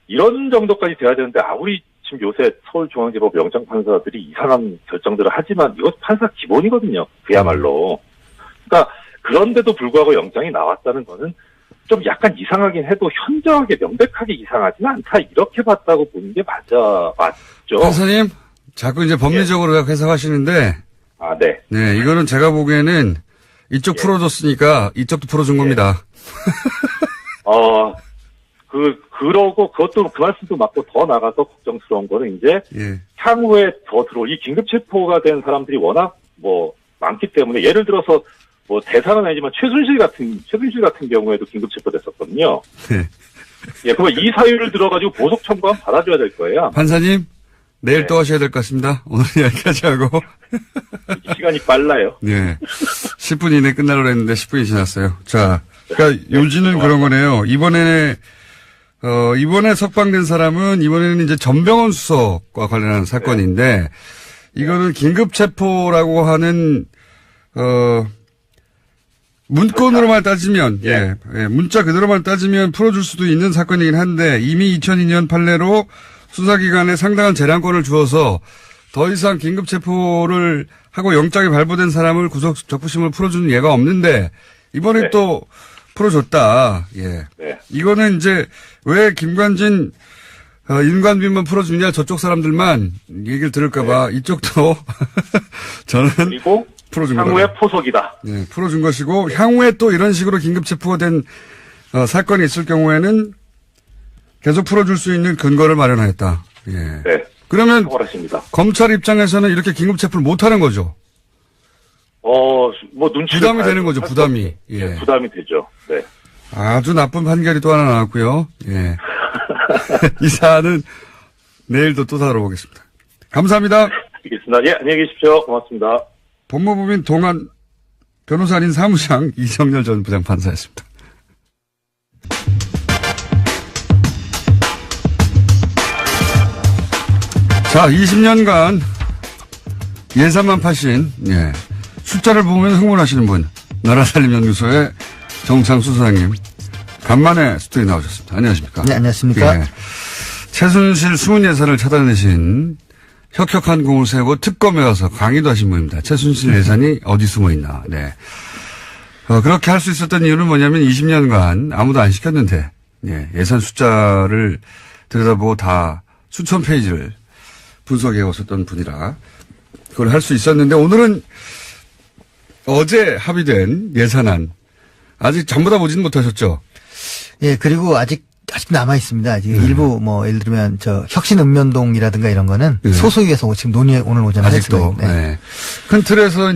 이런 정도까지 돼야 되는데 아무리 지금 요새 서울중앙지법 영장판사들이 이상한 결정들을 하지만 이것 판사 기본이거든요. 그야말로. 그러니까 그런데도 불구하고 영장이 나왔다는 거는 좀 약간 이상하긴 해도 현저하게 명백하게 이상하지는 않다. 이렇게 봤다고 보는 게 맞죠. 판사님, 자꾸 이제 법리적으로 해석하시는데. 아, 네. 네, 이거는 제가 보기에는 이쪽 풀어줬으니까 이쪽도 풀어준 겁니다. 그러고 그것도 그 말씀도 맞고 더 나가서 걱정스러운 거는 이제 향후에 더 들어올 이 긴급 체포가 된 사람들이 워낙 뭐 많기 때문에 예를 들어서 뭐 대상은 아니지만 최순실 같은 경우에도 긴급 체포됐었거든요. 예, 그럼 이 사유를 들어가지고 보석 청구하면 받아줘야 될 거예요. 판사님, 내일 네. 또 하셔야 될 것 같습니다. 오늘 여기까지 하고. 시간이 빨라요. 네. 10분 이내에 끝나려고 했는데 10분이 지났어요. 자, 그러니까 요지는 그런 거네요. 이번에 석방된 사람은 이번에는 이제 전병헌 수석과 관련한 사건인데 이거는 긴급 체포라고 하는 문건으로만 따지면, 예, 문자 그대로만 따지면 풀어줄 수도 있는 사건이긴 한데 이미 2002년 판례로 수사기관에 상당한 재량권을 주어서 더 이상 긴급 체포를 하고 영장이 발부된 사람을 구속 적부심을 풀어주는 예가 없는데 이번에 네. 또 풀어줬다. 예. 네. 이거는 이제 왜 김관진 인관비만 풀어주냐 저쪽 사람들만 얘기를 들을까봐 이쪽도 저는 그리고 풀어준 향후에 거다. 포석이다. 네, 풀어준 것이고 향후에 또 이런 식으로 긴급 체포가 된 사건이 있을 경우에는 계속 풀어줄 수 있는 근거를 마련하였다. 예. 네. 그러면 탁월하십니다. 검찰 입장에서는 이렇게 긴급 체포를 못하는 거죠. 뭐 눈치를 부담이 봐야죠. 되는 거죠. 부담이. 예. 네, 부담이 되죠. 네. 아주 나쁜 판결이 또 하나 나왔고요. 예. 이 사안은 내일도 또 다뤄보겠습니다. 감사합니다. 알겠습니다. 예, 안녕히 계십시오. 고맙습니다. 법무부민 동안 변호사 아닌 사무장 이정렬 전 부장판사였습니다. 자, 20년간 예산만 파신, 예. 숫자를 보면 흥분하시는 분, 나라살림연구소의 정창수 소장님, 간만에 스튜디오에 나오셨습니다. 안녕하십니까? 네, 안녕하십니까? 예. 최순실 숨은 예산을 찾아내신 혁혁한 공을 세우고 특검에 가서 강의도 하신 분입니다. 최순실 예산이 어디 숨어 있나. 네. 그렇게 할 수 있었던 이유는 뭐냐면 20년간 아무도 안 시켰는데, 예, 예산 숫자를 들여다보고 다 수천 페이지를 분석해 왔었던 분이라 그걸 할 수 있었는데 오늘은 어제 합의된 예산안 아직 전부 다 보지는 못하셨죠? 예, 그리고 아직 남아 있습니다. 일부 예를 들면 혁신읍면동이라든가 이런 거는 네. 소속위에서 지금 오늘 오전에 아직도. 했습니다. 네. 네. 큰 틀에서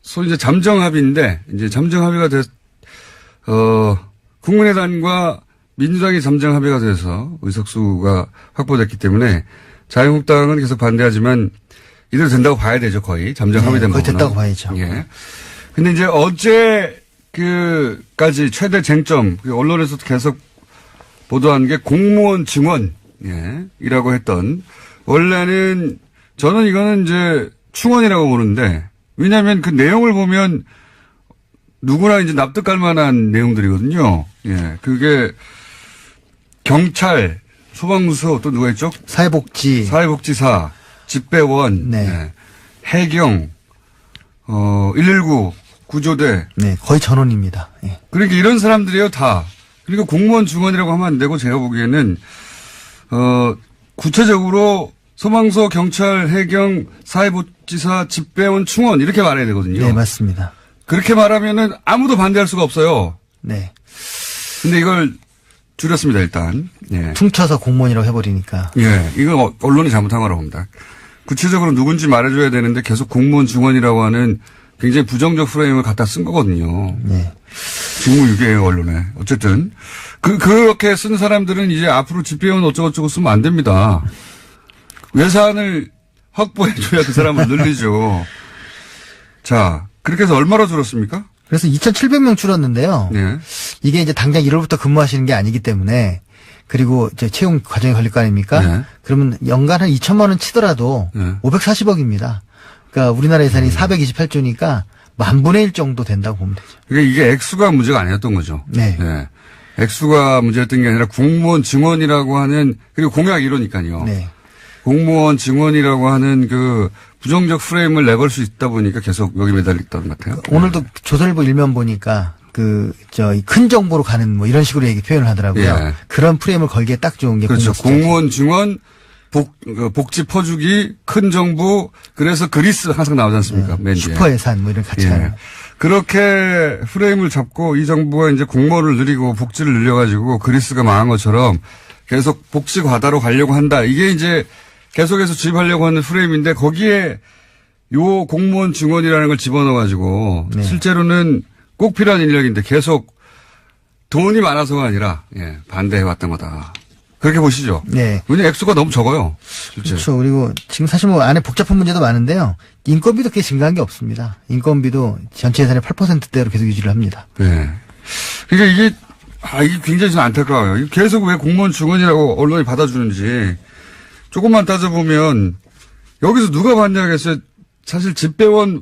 소위 잠정 합의인데 이제 잠정 합의가 국민의당과 민주당이 잠정 합의가 돼서 의석수가 확보됐기 때문에 자유한국당은 계속 반대하지만 이대로 된다고 봐야 되죠, 거의. 잠정 합의된 거의 부분은. 됐다고 봐야죠. 예. 근데 이제 어제 까지 최대 쟁점, 언론에서도 계속 보도한 게 공무원 증원, 예, 이라고 했던, 원래는 저는 이거는 이제 충원이라고 보는데, 왜냐하면 그 내용을 보면 누구나 이제 납득할 만한 내용들이거든요. 예, 그게 경찰, 소방서 또 누가 있죠? 사회복지사, 집배원, 네. 예, 해경, 119 구조대. 네, 거의 전원입니다. 예. 그러니까 이런 사람들이에요, 다. 그리고 공무원 증원이라고 하면 안 되고 제가 보기에는 구체적으로 소방서, 경찰, 해경, 사회복지사, 집배원, 충원 이렇게 말해야 되거든요. 네, 맞습니다. 그렇게 말하면은 아무도 반대할 수가 없어요. 네. 근데 이걸 줄였습니다, 일단. 예. 퉁쳐서 공무원이라고 해버리니까. 예. 이건 언론이 잘못한 거라고 봅니다. 구체적으로 누군지 말해줘야 되는데 계속 공무원 증원이라고 하는 굉장히 부정적 프레임을 갖다 쓴 거거든요. 네. 직무유기예요, 언론에. 어쨌든. 그렇게 쓴 사람들은 이제 앞으로 집배원 어쩌고저쩌고 쓰면 안 됩니다. 예산을 확보해줘야 그 사람을 늘리죠. 자, 그렇게 해서 얼마로 줄었습니까? 그래서 2,700명 줄었는데요. 네. 이게 이제 당장 1월부터 근무하시는 게 아니기 때문에 그리고 이제 채용 과정이 걸릴 거 아닙니까? 네. 그러면 연간 한 2천만 원 치더라도 네. 540억입니다. 그러니까 우리나라 예산이 428조니까 10,000분의 1 정도 된다고 보면 되죠. 그러니까 이게 액수가 문제가 아니었던 거죠. 네. 액수가 문제였던 게 아니라 공무원 증원이라고 하는, 그리고 공약 이러니까요. 네. 공무원 증원이라고 하는 그 부정적 프레임을 내걸 수 있다 보니까 계속 여기 매달렸던 것 같아요. 오늘도 조선일보 일면 보니까 큰 정보로 가는 뭐 이런 식으로 얘기 표현을 하더라고요. 예. 그런 프레임을 걸기에 딱 좋은 게 그렇죠. 공무원 숫자죠. 공무원 증원, 복지 퍼주기, 큰 정부, 그래서 그리스 항상 나오지 않습니까? 맨 뒤에. 슈퍼 예산 뭐 이런 같이 예. 하는. 그렇게 프레임을 잡고 이 정부가 이제 공무원을 늘리고 복지를 늘려가지고 그리스가 망한 것처럼 계속 복지 과다로 가려고 한다. 이게 이제 계속해서 주입하려고 하는 프레임인데 거기에 요 공무원 증원이라는 걸 집어넣어가지고 네. 실제로는 꼭 필요한 인력인데 계속 돈이 많아서가 아니라 반대해왔던 거다. 그렇게 보시죠. 네. 왜냐면 액수가 너무 적어요. 실제. 그렇죠. 그리고 지금 사실 뭐 안에 복잡한 문제도 많은데요. 인건비도 그렇게 증가한 게 없습니다. 인건비도 전체 예산의 8%대로 계속 유지를 합니다. 네. 그러니까 이게 굉장히 좀 안타까워요. 이게 계속 왜 공무원 증언이라고 언론이 받아주는지 조금만 따져보면 여기서 누가 반대하겠어요? 사실 집배원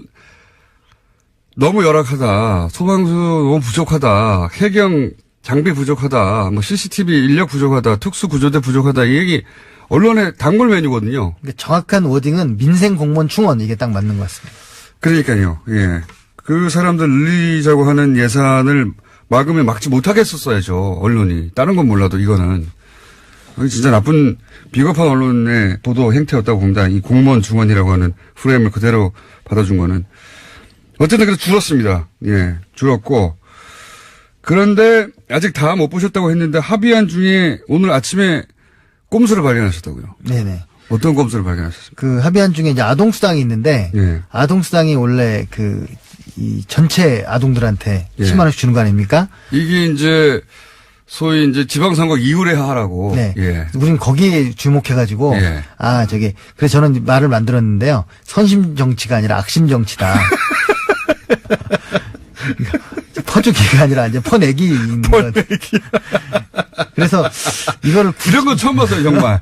너무 열악하다. 소방수 너무 부족하다. 해경 장비 부족하다. 뭐 CCTV 인력 부족하다. 특수구조대 부족하다. 이 얘기 언론의 단골 메뉴거든요. 그러니까 정확한 워딩은 민생 공무원 충원 이게 딱 맞는 것 같습니다. 그러니까요. 예. 그 사람들 늘리자고 하는 예산을 막으면 막지 못하겠었어야죠. 언론이. 다른 건 몰라도 이거는. 진짜 나쁜 비겁한 언론의 보도 행태였다고 봅니다. 이 공무원 중원이라고 하는 프레임을 그대로 받아준 거는. 어쨌든 그래서 줄었습니다. 예. 줄었고. 그런데 아직 다 못 보셨다고 했는데 합의안 중에 오늘 아침에 꼼수를 발견하셨다고요. 네네. 어떤 꼼수를 발견하셨습니까? 그 합의안 중에 이제 아동수당이 있는데, 예. 아동수당이 원래 이 전체 아동들한테 예. 10만 원씩 주는 거 아닙니까? 이게 이제 소위 이제 지방선거 이후에 하라고. 네. 예. 우리는 거기에 주목해가지고, 예. 그래서 저는 말을 만들었는데요. 선심 정치가 아니라 악심 정치다. 퍼주기가 아니라 이제 퍼내기인 것. 그래서 이거를 이런 건 처음 봤어요, 정말.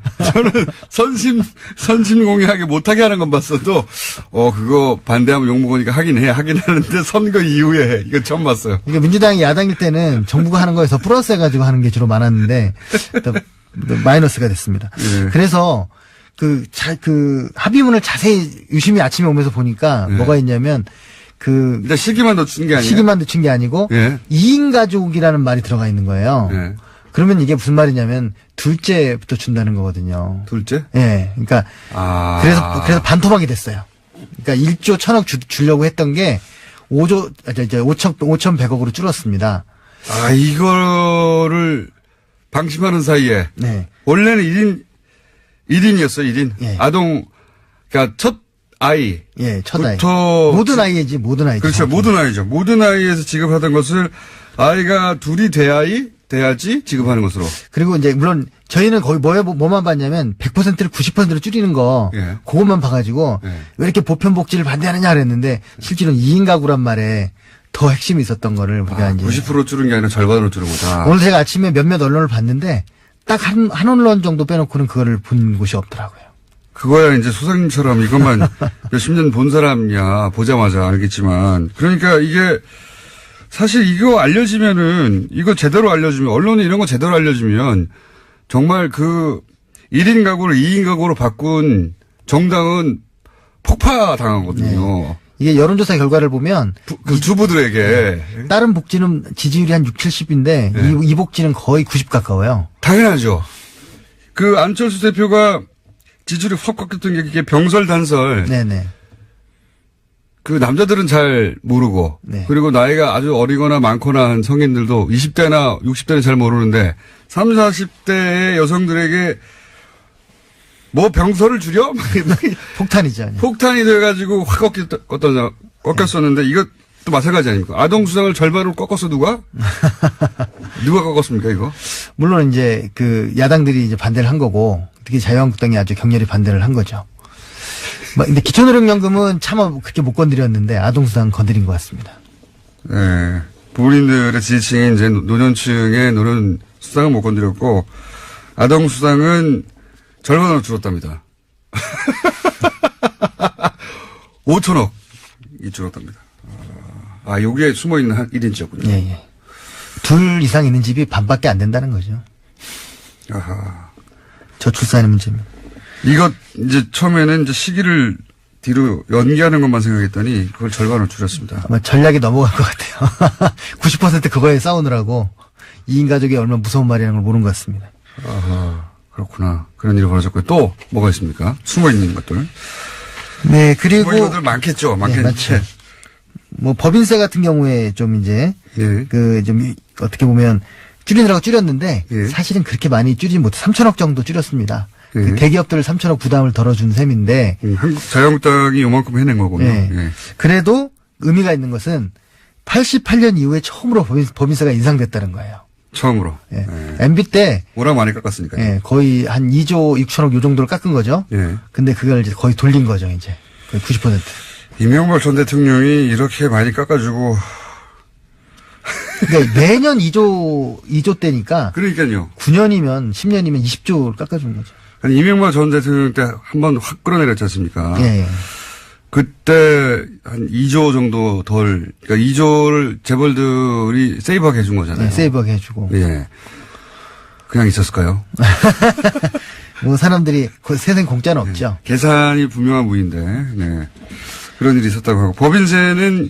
저는 선심공개하게 못하게 하는 건 봤어도, 그거 반대하면 욕먹으니까 하긴 하는데 선거 이후에 해. 이거 처음 봤어요. 그러니까 민주당이 야당일 때는 정부가 하는 거에서 플러스 해가지고 하는 게 주로 많았는데, 또 마이너스가 됐습니다. 예. 그래서 합의문을 자세히 유심히 아침에 오면서 보니까 예. 뭐가 있냐면, 일단 시기만 늦춘 게 아니에요. 시기만 늦춘 게 아니고, 예. 2인 가족이라는 말이 들어가 있는 거예요. 예. 그러면 이게 무슨 말이냐면, 둘째부터 준다는 거거든요. 둘째? 예. 그러니까, 그래서 반토막이 됐어요. 그러니까 1조 1000억 주려고 했던 게 5,100억으로 줄었습니다. 이거를 방심하는 사이에. 네. 원래는 1인이었어요, 1인. 예. 그러니까 첫 아이. 예, 첫 아이. 부터 모든 아이지, 모든 아이. 그렇죠. 모든 아이죠. 모든 아이에서 지급하던 것을 아이가 둘이 돼야지 지급하는 것으로. 그리고 이제 물론 저희는 거의 뭐만 봤냐면 100%를 90%로 줄이는 거 예. 그것만 봐가지고 예. 왜 이렇게 보편복지를 반대하느냐 그랬는데 실제로는 2인 가구란 말에 더 핵심이 있었던 거를 우리가 이제 90% 줄은 게 아니라 절반으로 줄은 거다. 오늘 제가 아침에 몇몇 언론을 봤는데 딱 한 언론 정도 빼놓고는 그거를 본 곳이 없더라고요. 그거야 이제 소장님처럼 이것만 몇십 년 본 사람이야 보자마자 알겠지만 그러니까 이게 사실 이거 알려지면은 이거 제대로 알려주면 언론이 이런 거 제대로 알려주면 정말 1인 가구를 2인 가구로 바꾼 정당은 폭파당하거든요. 네. 이게 여론조사 결과를 보면 그 주부들에게 다른 복지는 지지율이 한 60, 70인데 네. 이 복지는 거의 90 가까워요. 당연하죠. 안철수 대표가 지지율이 확 꺾였던 게 이게 병설단설. 네네. 남자들은 잘 모르고 네. 그리고 나이가 아주 어리거나 많거나 한 성인들도 20대나 60대는 잘 모르는데 30, 40대의 여성들에게 뭐 병설을 줄여? 폭탄이죠. 폭탄이 돼가지고 확 꺾였었는데 이것도 마찬가지 아닙니까? 아동수당을 절반으로 꺾었어 누가? 누가 꺾었습니까 이거? 물론 이제 야당들이 이제 반대를 한 거고 특히 자유한국당이 아주 격렬히 반대를 한 거죠. 근데 기초노령연금은 차마 그렇게 못 건드렸는데 아동수당 건드린 것 같습니다. 네. 부모님들의 지지층인 이제 노년층의 노년수당은 못 건드렸고 아동수당은 절반으로 줄었답니다. 5천억이 줄었답니다. 요게 숨어있는 1인치였군요. 예, 예. 둘 이상 있는 집이 반밖에 안 된다는 거죠. 아하. 저출산의 문제입니다. 이것 이제 처음에는 이제 시기를 뒤로 연기하는 것만 생각했더니 그걸 절반으로 줄였습니다. 아마 전략이 넘어간 것 같아요. 90% 그거에 싸우느라고 2인 가족이 얼마나 무서운 말이라는 걸 모르는 것 같습니다. 아하. 그렇구나. 그런 일이 벌어졌고요. 또 뭐가 있습니까? 숨어있는 것들. 네, 그리고. 숨어있는 것들 많겠죠. 네, 맞죠. 법인세 같은 경우에 좀 이제, 예. 좀 어떻게 보면 줄이느라고 줄였는데, 예. 사실은 그렇게 많이 줄이지 못해 3천억 정도 줄였습니다. 예. 대기업들 3천억 부담을 덜어준 셈인데, 자유한국당이 요만큼 해낸 거군요. 예. 예. 그래도 의미가 있는 것은 88년 이후에 처음으로 법인세가 인상됐다는 거예요. 처음으로. 예. 예. MB 때 워낙 많이 깎았으니까요. 예, 거의 한 2조 6천억 요 정도를 깎은 거죠. 예. 근데 그걸 이제 거의 돌린 거죠, 이제. 거의 90%. 이명박 전 대통령이 이렇게 많이 깎아주고. 그러니까 매년 2조 때니까 그러니까요. 9년이면 10년이면 20조를 깎아준 거죠. 아니, 이명박 전 대통령 때 한 번 확 끌어내렸지 않습니까? 예, 예. 그때 한 2조 정도 덜, 그러니까 2조를 재벌들이 세이브하게 해준 거잖아요. 예, 세이브하게 해주고. 예. 그냥 있었을까요? 뭐 사람들이 세상 공짜는 없죠. 계산이 분명한 분인데, 네. 그런 일이 있었다고 하고. 법인세는,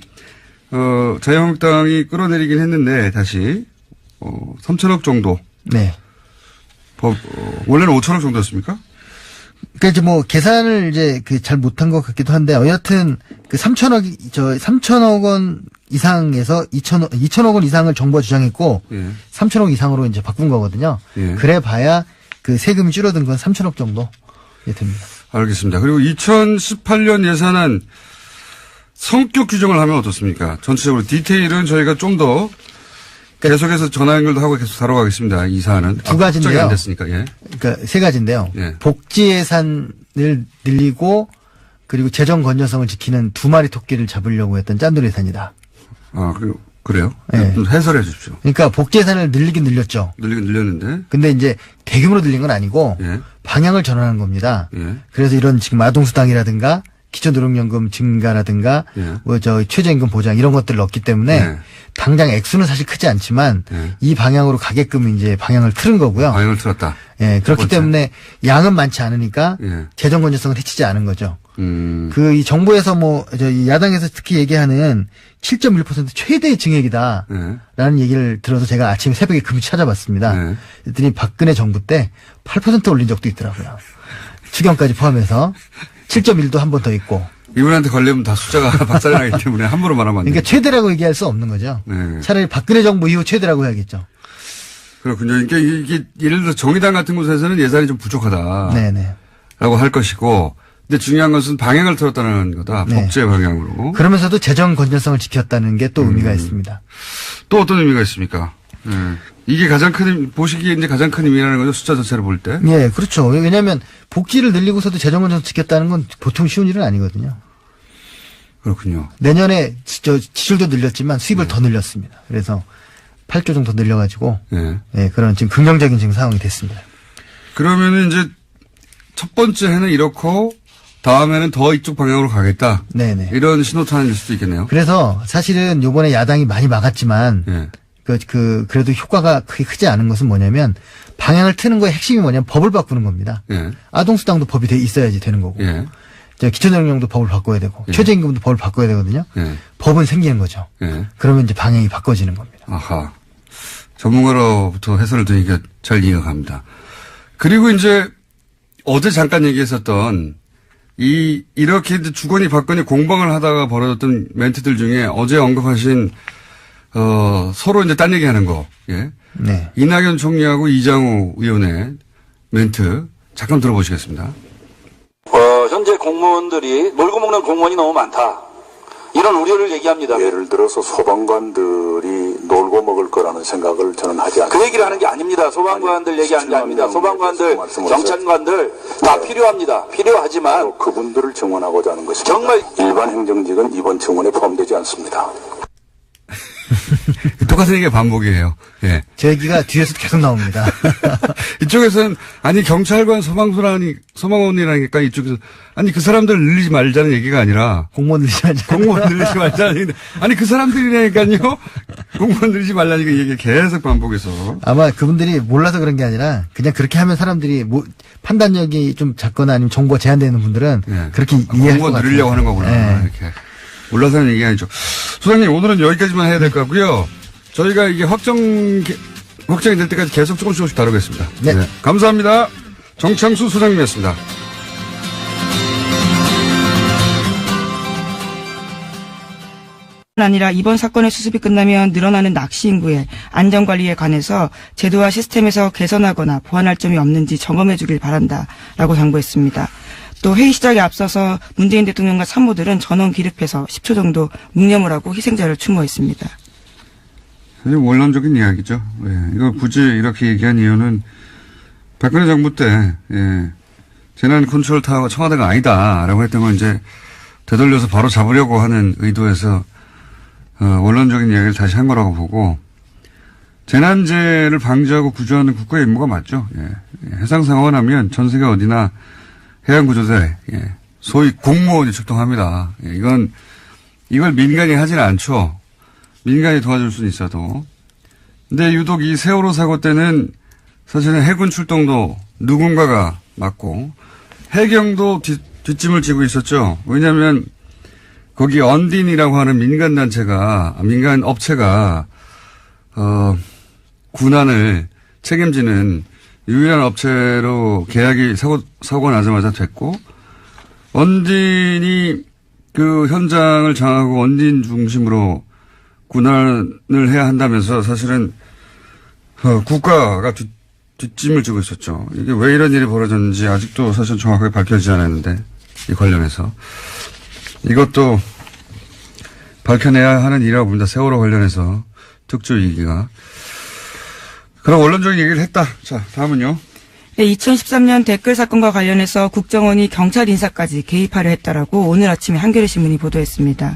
자유한국당이 끌어내리긴 했는데, 다시, 3천억 정도. 네. 원래는 5천억 정도였습니까? 그러니까 이제 뭐 계산을 이제 잘 못한 것 같기도 한데 여하튼 그 3천억 원 이상에서 2천억 원 이상을 정부가 주장했고 예. 3천억 이상으로 이제 바꾼 거거든요. 예. 그래 봐야 그 세금이 줄어든 건 3천억 정도 됩니다. 알겠습니다. 그리고 2018년 예산안 성격 규정을 하면 어떻습니까? 전체적으로 디테일은 저희가 좀 더 계속해서 전화 연결도 하고 계속 다뤄가겠습니다. 이 사안은. 두 가지인데요. 확정이 안 됐으니까, 예. 그러니까 세 가지인데요. 예. 복지 예산을 늘리고 그리고 재정 건전성을 지키는 두 마리 토끼를 잡으려고 했던 짠돌 예산이다. 아, 그래요? 예. 좀 해설해 주십시오. 그러니까 복지 예산을 늘리긴 늘렸죠. 늘리긴 늘렸는데. 근데 이제 대규모로 늘린 건 아니고 예. 방향을 전환한 겁니다. 예. 그래서 이런 지금 아동수당이라든가 기초노령연금 증가라든가 예. 뭐 최저임금 보장 이런 것들을 넣었기 때문에 예. 당장 액수는 사실 크지 않지만 예. 이 방향으로 가게끔 이제 방향을 틀은 거고요. 방향을 틀었다. 예, 그렇기 번째. 때문에 양은 많지 않으니까 예. 재정 건전성은 해치지 않은 거죠. 그 이 정부에서 이 야당에서 특히 얘기하는 7.1% 최대 증액이다. 예. 라는 얘기를 들어서 제가 아침에 새벽에 급히 찾아봤습니다. 네. 그랬더니 박근혜 정부 때 8% 올린 적도 있더라고요. 추경까지 포함해서 7.1도 한 번 더 있고. 이분한테 걸리면 다 숫자가 박살이 나기 때문에 함부로 말하면 안 돼요. 그러니까 최대라고 얘기할 수 없는 거죠. 네. 차라리 박근혜 정부 이후 최대라고 해야겠죠. 그렇군요. 그러니까 이게 예를 들어 정의당 같은 곳에서는 예산이 좀 부족하다. 네네. 라고 할 것이고, 근데 중요한 것은 방향을 틀었다는 거다. 네. 복제 방향으로. 그러면서도 재정 건전성을 지켰다는 게 또 의미가 있습니다. 또 어떤 의미가 있습니까? 이게 보시기에 이제 가장 큰 의미라는 거죠. 숫자 자체를 볼 때. 예, 그렇죠. 왜냐하면 복지를 늘리고서도 재정 건전성 지켰다는 건 보통 쉬운 일은 아니거든요. 그렇군요. 내년에 지출도 늘렸지만 수입을 더 늘렸습니다. 그래서 8조 정도 늘려가지고 예. 예, 그런 지금 긍정적인 지금 상황이 됐습니다. 그러면은 이제 첫 번째 해는 이렇고, 다음에는 더 이쪽 방향으로 가겠다. 네네. 이런 신호탄일 수도 있겠네요. 그래서 사실은 요번에 야당이 많이 막았지만 예. 그래도 효과가 크게 크지 않은 것은 뭐냐면 방향을 트는 거의 핵심이 뭐냐면 법을 바꾸는 겁니다. 예. 아동수당도 법이 있어야지 되는 거고. 예. 기초노령령도 법을 바꿔야 되고. 예. 최저임금도 법을 바꿔야 되거든요. 예. 법은 생기는 거죠. 예. 그러면 이제 방향이 바꿔지는 겁니다. 아하. 전문가로부터 해설을 드리니까 잘 이해가 갑니다. 그리고 이제 어제 잠깐 얘기했었던 이렇게 이제 주거니 받거니 공방을 하다가 벌어졌던 멘트들 중에 어제 언급하신 서로 이제 딴 얘기하는 거. 예. 네. 이낙연 총리하고 이장우 의원의 멘트 잠깐 들어보시겠습니다. 현재 공무원들이 놀고 먹는 공무원이 너무 많다. 이런 우려를 얘기합니다. 예를 들어서 소방관들이 놀고 먹을 거라는 생각을 저는 하지 않습니다. 그 얘기를 하는 게 아닙니다. 소방관들 얘기하는 게 아닙니다. 소방관들, 경찰관들 다 필요합니다. 필요하지만 그분들을 증원하고자 하는 것입니다. 정말 일반 행정직은 이번 증원에 포함되지 않습니다. 똑같은 얘기가 반복이에요. 예. 제 얘기가 뒤에서 계속 나옵니다. 이쪽에서는 아니 경찰관 소방원이라니까 이쪽에서 아니 그 사람들 늘리지 말자는 얘기가 아니라 공무원 늘리지 말자. 공무원 늘리지 말자는 얘기인데 아니 그 사람들이라니까요. 공무원 늘리지 말라니까 얘기 계속 반복해서 아마 그분들이 몰라서 그런 게 아니라 그냥 그렇게 하면 사람들이 판단력이 좀 작거나 아니면 정보가 제한되는 분들은 예. 그렇게 이해할 것 공무원 같아요. 늘리려고 하는 거구나. 예. 이렇게 몰라서 하는 얘기 아니죠. 소장님 오늘은 여기까지만 해야 될 것 같고요. 저희가 이게 확정이 될 때까지 계속 조금씩 다루겠습니다. 네. 감사합니다. 정창수 소장님이었습니다. 아니라 이번 사건의 수습이 끝나면 늘어나는 낚시 인구의 안전관리에 관해서 제도와 시스템에서 개선하거나 보완할 점이 없는지 점검해 주길 바란다라고 당부했습니다. 또 회의 시작에 앞서서 문재인 대통령과 참모들은 전원 기립해서 10초 정도 묵념을 하고 희생자를 추모했습니다. 사실 원론적인 이야기죠. 예. 이걸 굳이 이렇게 얘기한 이유는 박근혜 정부 때, 예. 재난 컨트롤 타워가 청와대가 아니다라고 했던 걸 이제 되돌려서 바로 잡으려고 하는 의도에서, 원론적인 이야기를 다시 한 거라고 보고, 재난재해를 방지하고 구조하는 국가의 임무가 맞죠. 예. 해상 상황을 하면 전 세계 어디나 해양구조대, 예. 소위 공무원이 출동합니다. 예. 이걸 민간이 하지는 않죠. 민간이 도와줄 수는 있어도. 근데 유독 이 세월호 사고 때는 사실은 해군 출동도 누군가가 맡고 해경도 뒷짐을 지고 있었죠. 왜냐하면 거기 언딘이라고 하는 민간 업체가 군안을 책임지는 유일한 업체로 계약이 사고 나자마자 됐고, 언딘이 그 현장을 장악하고 언딘 중심으로 군안을 해야 한다면서 사실은 국가가 뒷짐을 지고 있었죠. 이게 왜 이런 일이 벌어졌는지 아직도 사실 정확하게 밝혀지지 않았는데, 이 관련해서 이것도 밝혀내야 하는 일이라고 봅니다. 세월호 관련해서 특조 2기가. 그럼 원론적인 얘기를 했다. 자, 다음은요. 네, 2013년 댓글 사건과 관련해서 국정원이 경찰 인사까지 개입하려 했다라고 오늘 아침에 한겨레 신문이 보도했습니다.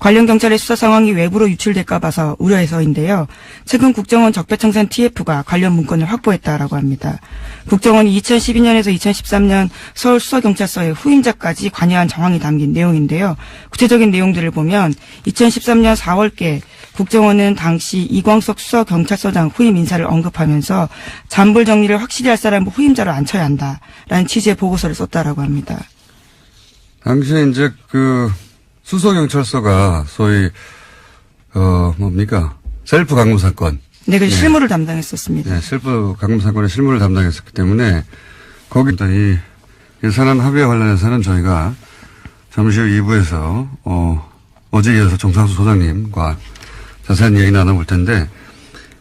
관련 경찰의 수사 상황이 외부로 유출될까 봐서 우려해서인데요. 최근 국정원 적폐청산 TF가 관련 문건을 확보했다라고 합니다. 국정원이 2012년에서 2013년 서울수서경찰서의 후임자까지 관여한 정황이 담긴 내용인데요. 구체적인 내용들을 보면 2013년 4월께 국정원은 당시 이광석 수서경찰서장 후임 인사를 언급하면서 잔불 정리를 확실히 할 사람을 후임자로 앉혀야 한다라는 취지의 보고서를 썼다라고 합니다. 당시에 이제 수서경찰서가 소위 셀프 강금 사건. 네, 그 실무를 담당했었습니다. 네, 셀프 강금 사건의 실무를 담당했었기 때문에 거기다 이 예산안 합의와 관련해서는 저희가 잠시 후 2부에서 어제 이어서 정상수 소장님과 자세한 얘기 나눠볼 텐데,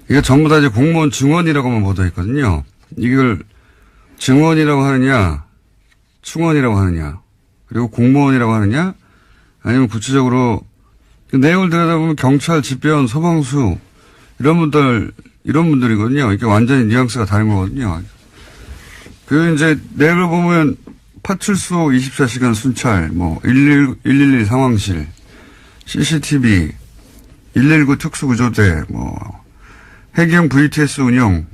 이게 전부 다 이제 공무원 증원이라고만 보도했거든요. 이걸 증원이라고 하느냐, 충원이라고 하느냐, 그리고 공무원이라고 하느냐, 아니면 구체적으로 그 내용을 들여다보면 경찰, 집배원, 소방수 이런 분들이거든요. 이게 완전히 뉘앙스가 다른 거거든요. 그 이제 내용을 보면 파출소 24시간 순찰, 112 상황실, CCTV, 119 특수구조대, 해경 VTS 운영,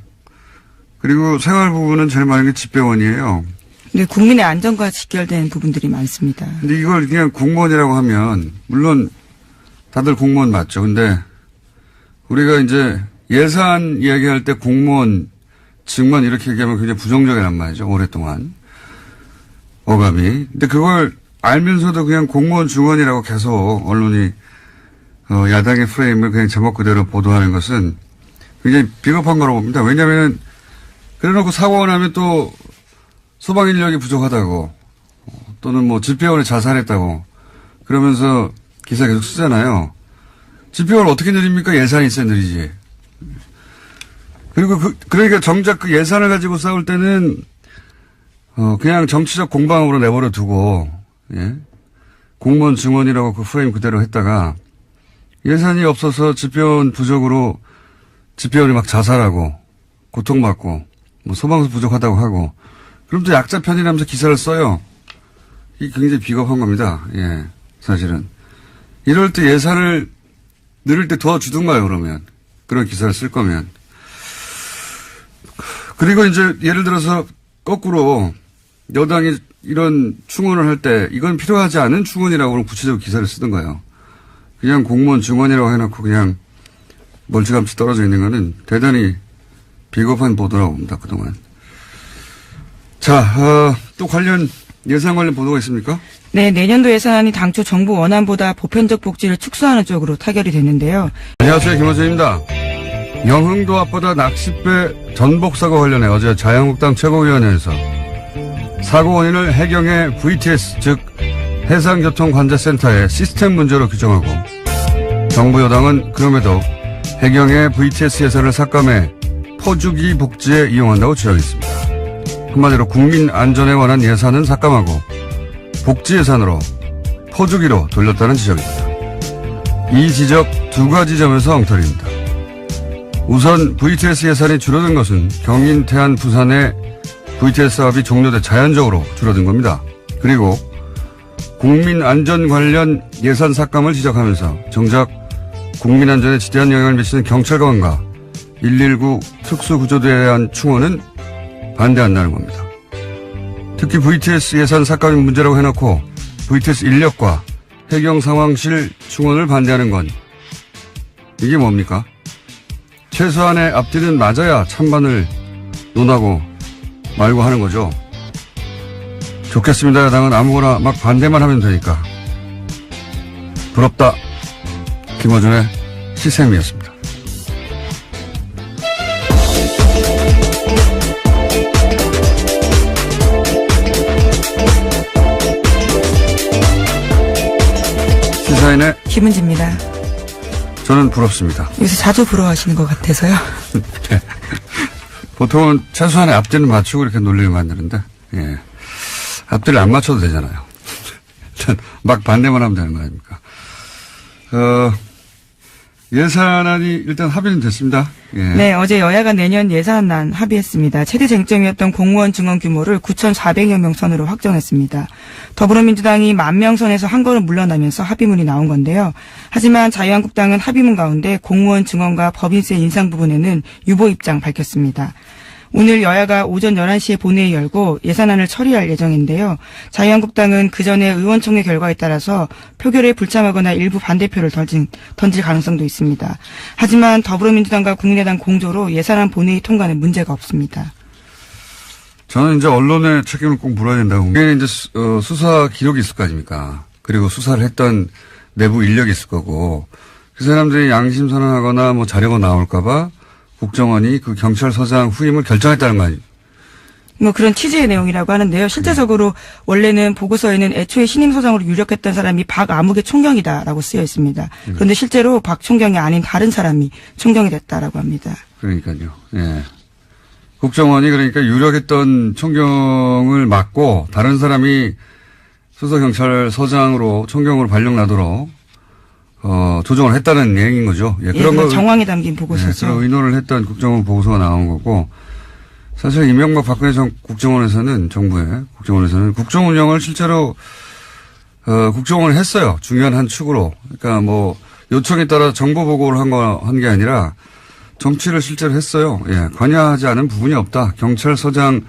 그리고 생활 부분은 제일 많은 게 집배원이에요. 네, 국민의 안전과 직결된 부분들이 많습니다. 근데 이걸 그냥 공무원이라고 하면, 물론 다들 공무원 맞죠. 근데 우리가 이제 예산 이야기할 때 공무원 증만 이렇게 얘기하면 굉장히 부정적이란 말이죠. 오랫동안. 어감이. 근데 그걸 알면서도 그냥 공무원 증원이라고 계속 언론이 야당의 프레임을 그냥 제목 그대로 보도하는 것은 굉장히 비겁한 거라고 봅니다. 왜냐하면 그래놓고 사고가 나면 또 소방 인력이 부족하다고 또는 집배원이 자살했다고 그러면서 기사 계속 쓰잖아요. 집배원 어떻게 늘립니까? 예산이 있어야 늘리지. 그리고 그러니까 정작 그 예산을 가지고 싸울 때는 그냥 정치적 공방으로 내버려 두고, 예. 공무원 증원이라고 그 프레임 그대로 했다가 예산이 없어서 집배원 부족으로 집배원이 막 자살하고 고통받고 소방수 부족하다고 하고 그럼 또 약자 편이라면서 기사를 써요. 이게 굉장히 비겁한 겁니다. 예, 사실은. 이럴 때 예산을 늘릴 때 도와주든가요, 그러면. 그런 기사를 쓸 거면. 그리고 이제 예를 들어서 거꾸로 여당이 이런 충원을 할 때 이건 필요하지 않은 충원이라고 구체적으로 기사를 쓰던가요. 그냥 공무원 증원이라고 해놓고 그냥 멀찌감치 떨어져 있는 거는 대단히 비겁한 보도라고 봅니다, 그동안. 자, 또 예산 관련 보도가 있습니까? 네, 내년도 예산안이 당초 정부 원안보다 보편적 복지를 축소하는 쪽으로 타결이 됐는데요. 안녕하세요, 김원수입니다. 영흥도 앞바다 낚싯배 전복 사고 관련해 어제 자유한국당 최고위원회에서 사고 원인을 해경의 VTS, 즉 해상교통관제센터의 시스템 문제로 규정하고 정부 여당은 그럼에도 해경의 VTS 예산을 삭감해 퍼주기 복지에 이용한다고 주장했습니다. 한마디로 국민 안전에 관한 예산은 삭감하고 복지 예산으로 퍼주기로 돌렸다는 지적입니다. 이 지적 두 가지 점에서 엉터리입니다. 우선 VTS 예산이 줄어든 것은 경인, 태안, 부산의 VTS 사업이 종료돼 자연적으로 줄어든 겁니다. 그리고 국민 안전 관련 예산 삭감을 지적하면서 정작 국민 안전에 지대한 영향을 미치는 경찰관과 119 특수구조대에 대한 충원은 반대한다는 겁니다. 특히 VTS 예산 삭감이 문제라고 해놓고 VTS 인력과 해경상황실 충원을 반대하는 건 이게 뭡니까? 최소한의 앞뒤는 맞아야 찬반을 논하고 말고 하는 거죠. 좋겠습니다. 야당은 아무거나 막 반대만 하면 되니까. 부럽다. 김어준의 시샘이었습니다. 시사인의 김은지입니다. 저는 부럽습니다. 요새 자주 부러워하시는 것 같아서요. 네. 보통은 최소한의 앞뒤를 맞추고 이렇게 논리를 만드는데, 예. 앞뒤를 안 맞춰도 되잖아요. 일단 막 반대만 하면 되는 거 아닙니까? 예산안이 일단 합의는 됐습니다. 예. 네, 어제 여야가 내년 예산안 합의했습니다. 최대 쟁점이었던 공무원 증원 규모를 9,400여 명 선으로 확정했습니다. 더불어민주당이 10,000명 선에서 한 걸음 물러나면서 합의문이 나온 건데요. 하지만 자유한국당은 합의문 가운데 공무원 증원과 법인세 인상 부분에는 유보 입장 밝혔습니다. 오늘 여야가 오전 11시에 본회의 열고 예산안을 처리할 예정인데요. 자유한국당은 그전에 의원총회 결과에 따라서 표결에 불참하거나 일부 반대표를 던질 가능성도 있습니다. 하지만 더불어민주당과 국민의당 공조로 예산안 본회의 통과는 문제가 없습니다. 저는 이제 언론의 책임을 꼭 물어야 된다고. 이게 이제 수사 기록이 있을 거 아닙니까? 그리고 수사를 했던 내부 인력이 있을 거고, 그 사람들이 양심 선언하거나 뭐 자료가 나올까봐 국정원이 그 경찰서장 후임을 결정했다는 거 아니에요? 뭐 그런 취지의 내용이라고 하는데요. 실제적으로 원래는 보고서에는 애초에 신임소장으로 유력했던 사람이 박아무개 총경이다라고 쓰여 있습니다. 그런데 실제로 박 총경이 아닌 다른 사람이 총경이 됐다라고 합니다. 그러니까요. 예. 국정원이 그러니까 유력했던 총경을 맡고 다른 사람이 수서경찰서장으로 총경으로 발령나도록 조정을 했다는 얘기인 거죠. 예, 그런 거 정황이 담긴 보고서죠. 그런 의논을 했던 국정원 보고서가 나온 거고, 사실 이명박 박근혜 국정원에서는 국정 운영을 실제로 국정원을 했어요. 중요한 한 축으로. 그러니까 뭐 요청에 따라 정보 보고를 한 게 아니라 정치를 실제로 했어요. 예, 관여하지 않은 부분이 없다. 경찰서장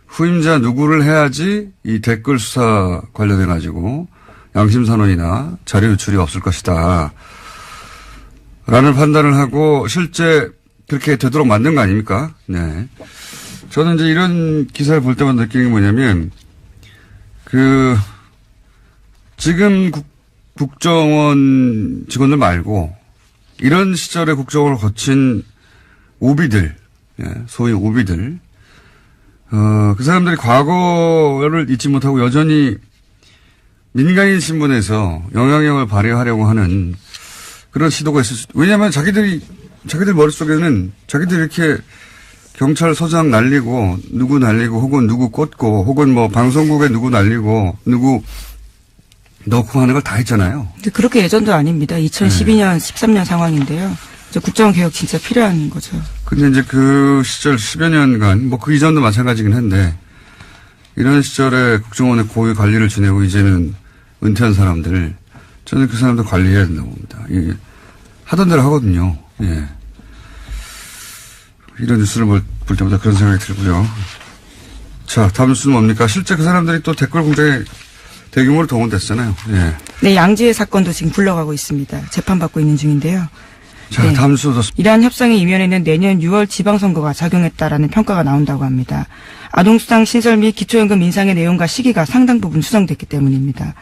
후임자 누구를 해야지 이 댓글 수사 관련해 가지고 양심선언이나 자료 유출이 없을 것이다. 라는 판단을 하고 실제 그렇게 되도록 만든 거 아닙니까? 네. 저는 이제 이런 기사를 볼 때마다 느끼는 게 뭐냐면, 지금 국정원 직원들 말고, 이런 시절에 국정원을 거친 오비들, 예, 소위 오비들, 그 사람들이 과거를 잊지 못하고 여전히 민간인 신분에서 영향력을 발휘하려고 하는 그런 시도가 있을 수, 왜냐하면 자기들 머릿속에는 자기들 이렇게 경찰서장 날리고, 누구 날리고, 혹은 누구 꽂고, 혹은 뭐 방송국에 누구 날리고, 누구 넣고 하는 걸 다 했잖아요. 근데 그렇게 예전도 아닙니다. 2012년, 13년 상황인데요. 국정원 개혁 진짜 필요한 거죠. 근데 이제 그 시절 10여 년간, 뭐 그 이전도 마찬가지긴 한데, 이런 시절에 국정원의 고위 관리를 지내고 이제는 은퇴한 사람들, 저는 그 사람들 관리해야 된다고 봅니다. 예. 하던 대로 하거든요. 예. 이런 뉴스를 볼 때마다 그런 생각이 들고요. 자, 다음 뉴스는 뭡니까? 실제 그 사람들이 또 댓글 공작에 대규모로 동원됐잖아요. 예. 네, 양지의 사건도 지금 굴러가고 있습니다. 재판받고 있는 중인데요. 자, 네. 다음 뉴스도. 이러한 협상의 이면에는 내년 6월 지방선거가 작용했다라는 평가가 나온다고 합니다. 아동수당 신설 및 기초연금 인상의 내용과 시기가 상당 부분 수정됐기 때문입니다.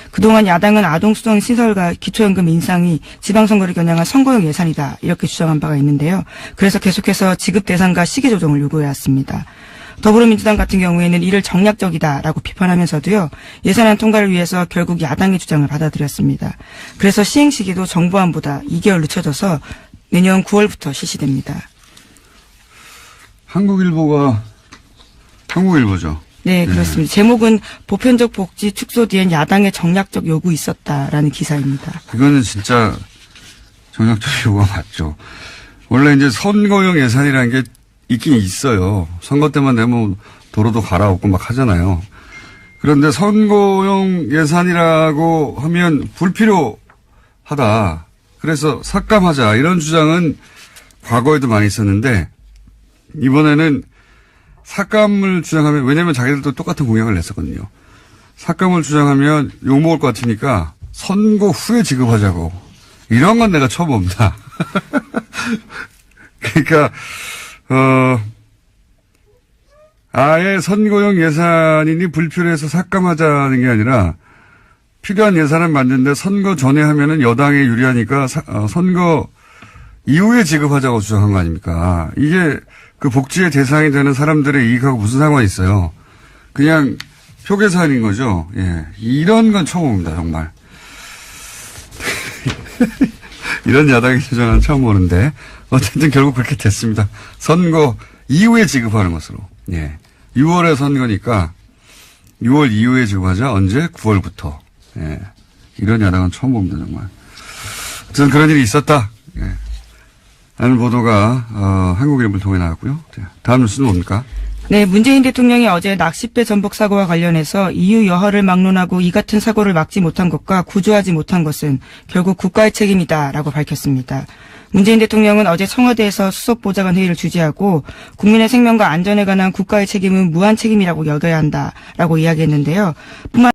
그동안 야당은 아동수당 신설과 기초연금 인상이 지방선거를 겨냥한 선거용 예산이다 이렇게 주장한 바가 있는데요. 그래서 계속해서 지급 대상과 시기 조정을 요구해왔습니다. 더불어민주당 같은 경우에는 이를 정략적이다라고 비판하면서도요. 예산안 통과를 위해서 결국 야당의 주장을 받아들였습니다. 그래서 시행 시기도 정부안보다 2개월 늦춰져서 내년 9월부터 실시됩니다. 한국일보죠. 네, 그렇습니다. 제목은 보편적 복지 축소 뒤엔 야당의 정략적 요구 있었다라는 기사입니다. 이거는 진짜 정략적 요구가 맞죠. 원래 이제 선거용 예산이라는 게 있긴 있어요. 선거 때만 되면 도로도 갈아엎고 막 하잖아요. 그런데 선거용 예산이라고 하면 불필요하다. 그래서 삭감하자. 이런 주장은 과거에도 많이 있었는데 이번에는 삭감을 주장하면, 왜냐면 자기들도 똑같은 공약을 냈었거든요. 삭감을 주장하면 욕먹을 것 같으니까 선거 후에 지급하자고. 이런 건 내가 처음 봅니다. 그러니까, 아예 선거용 예산이니 불필요해서 삭감하자는 게 아니라 필요한 예산을 만드는데 선거 전에 하면은 여당에 유리하니까 선거 이후에 지급하자고 주장한 거 아닙니까? 이게 그 복지의 대상이 되는 사람들의 이익하고 무슨 상관이 있어요? 그냥 표 계산인 거죠. 예. 이런 건 처음 봅니다, 정말. 이런 야당의 주장은 처음 보는데, 어쨌든 결국 그렇게 됐습니다. 선거 이후에 지급하는 것으로. 예. 6월에 선거니까 6월 이후에 지급하자. 언제? 9월부터. 예. 이런 야당은 처음 봅니다, 정말. 어쨌든 그런 일이 있었다. 예. 라는 보도가 한국일보를 통해 나왔고요. 다음 뉴스는 뭡니까? 네, 문재인 대통령이 어제 낚싯배 전복 사고와 관련해서 EU 여하를 막론하고 이 같은 사고를 막지 못한 것과 구조하지 못한 것은 결국 국가의 책임이다라고 밝혔습니다. 문재인 대통령은 어제 청와대에서 수석보좌관 회의를 주재하고 국민의 생명과 안전에 관한 국가의 책임은 무한 책임이라고 여겨야 한다라고 이야기했는데요. 뿐만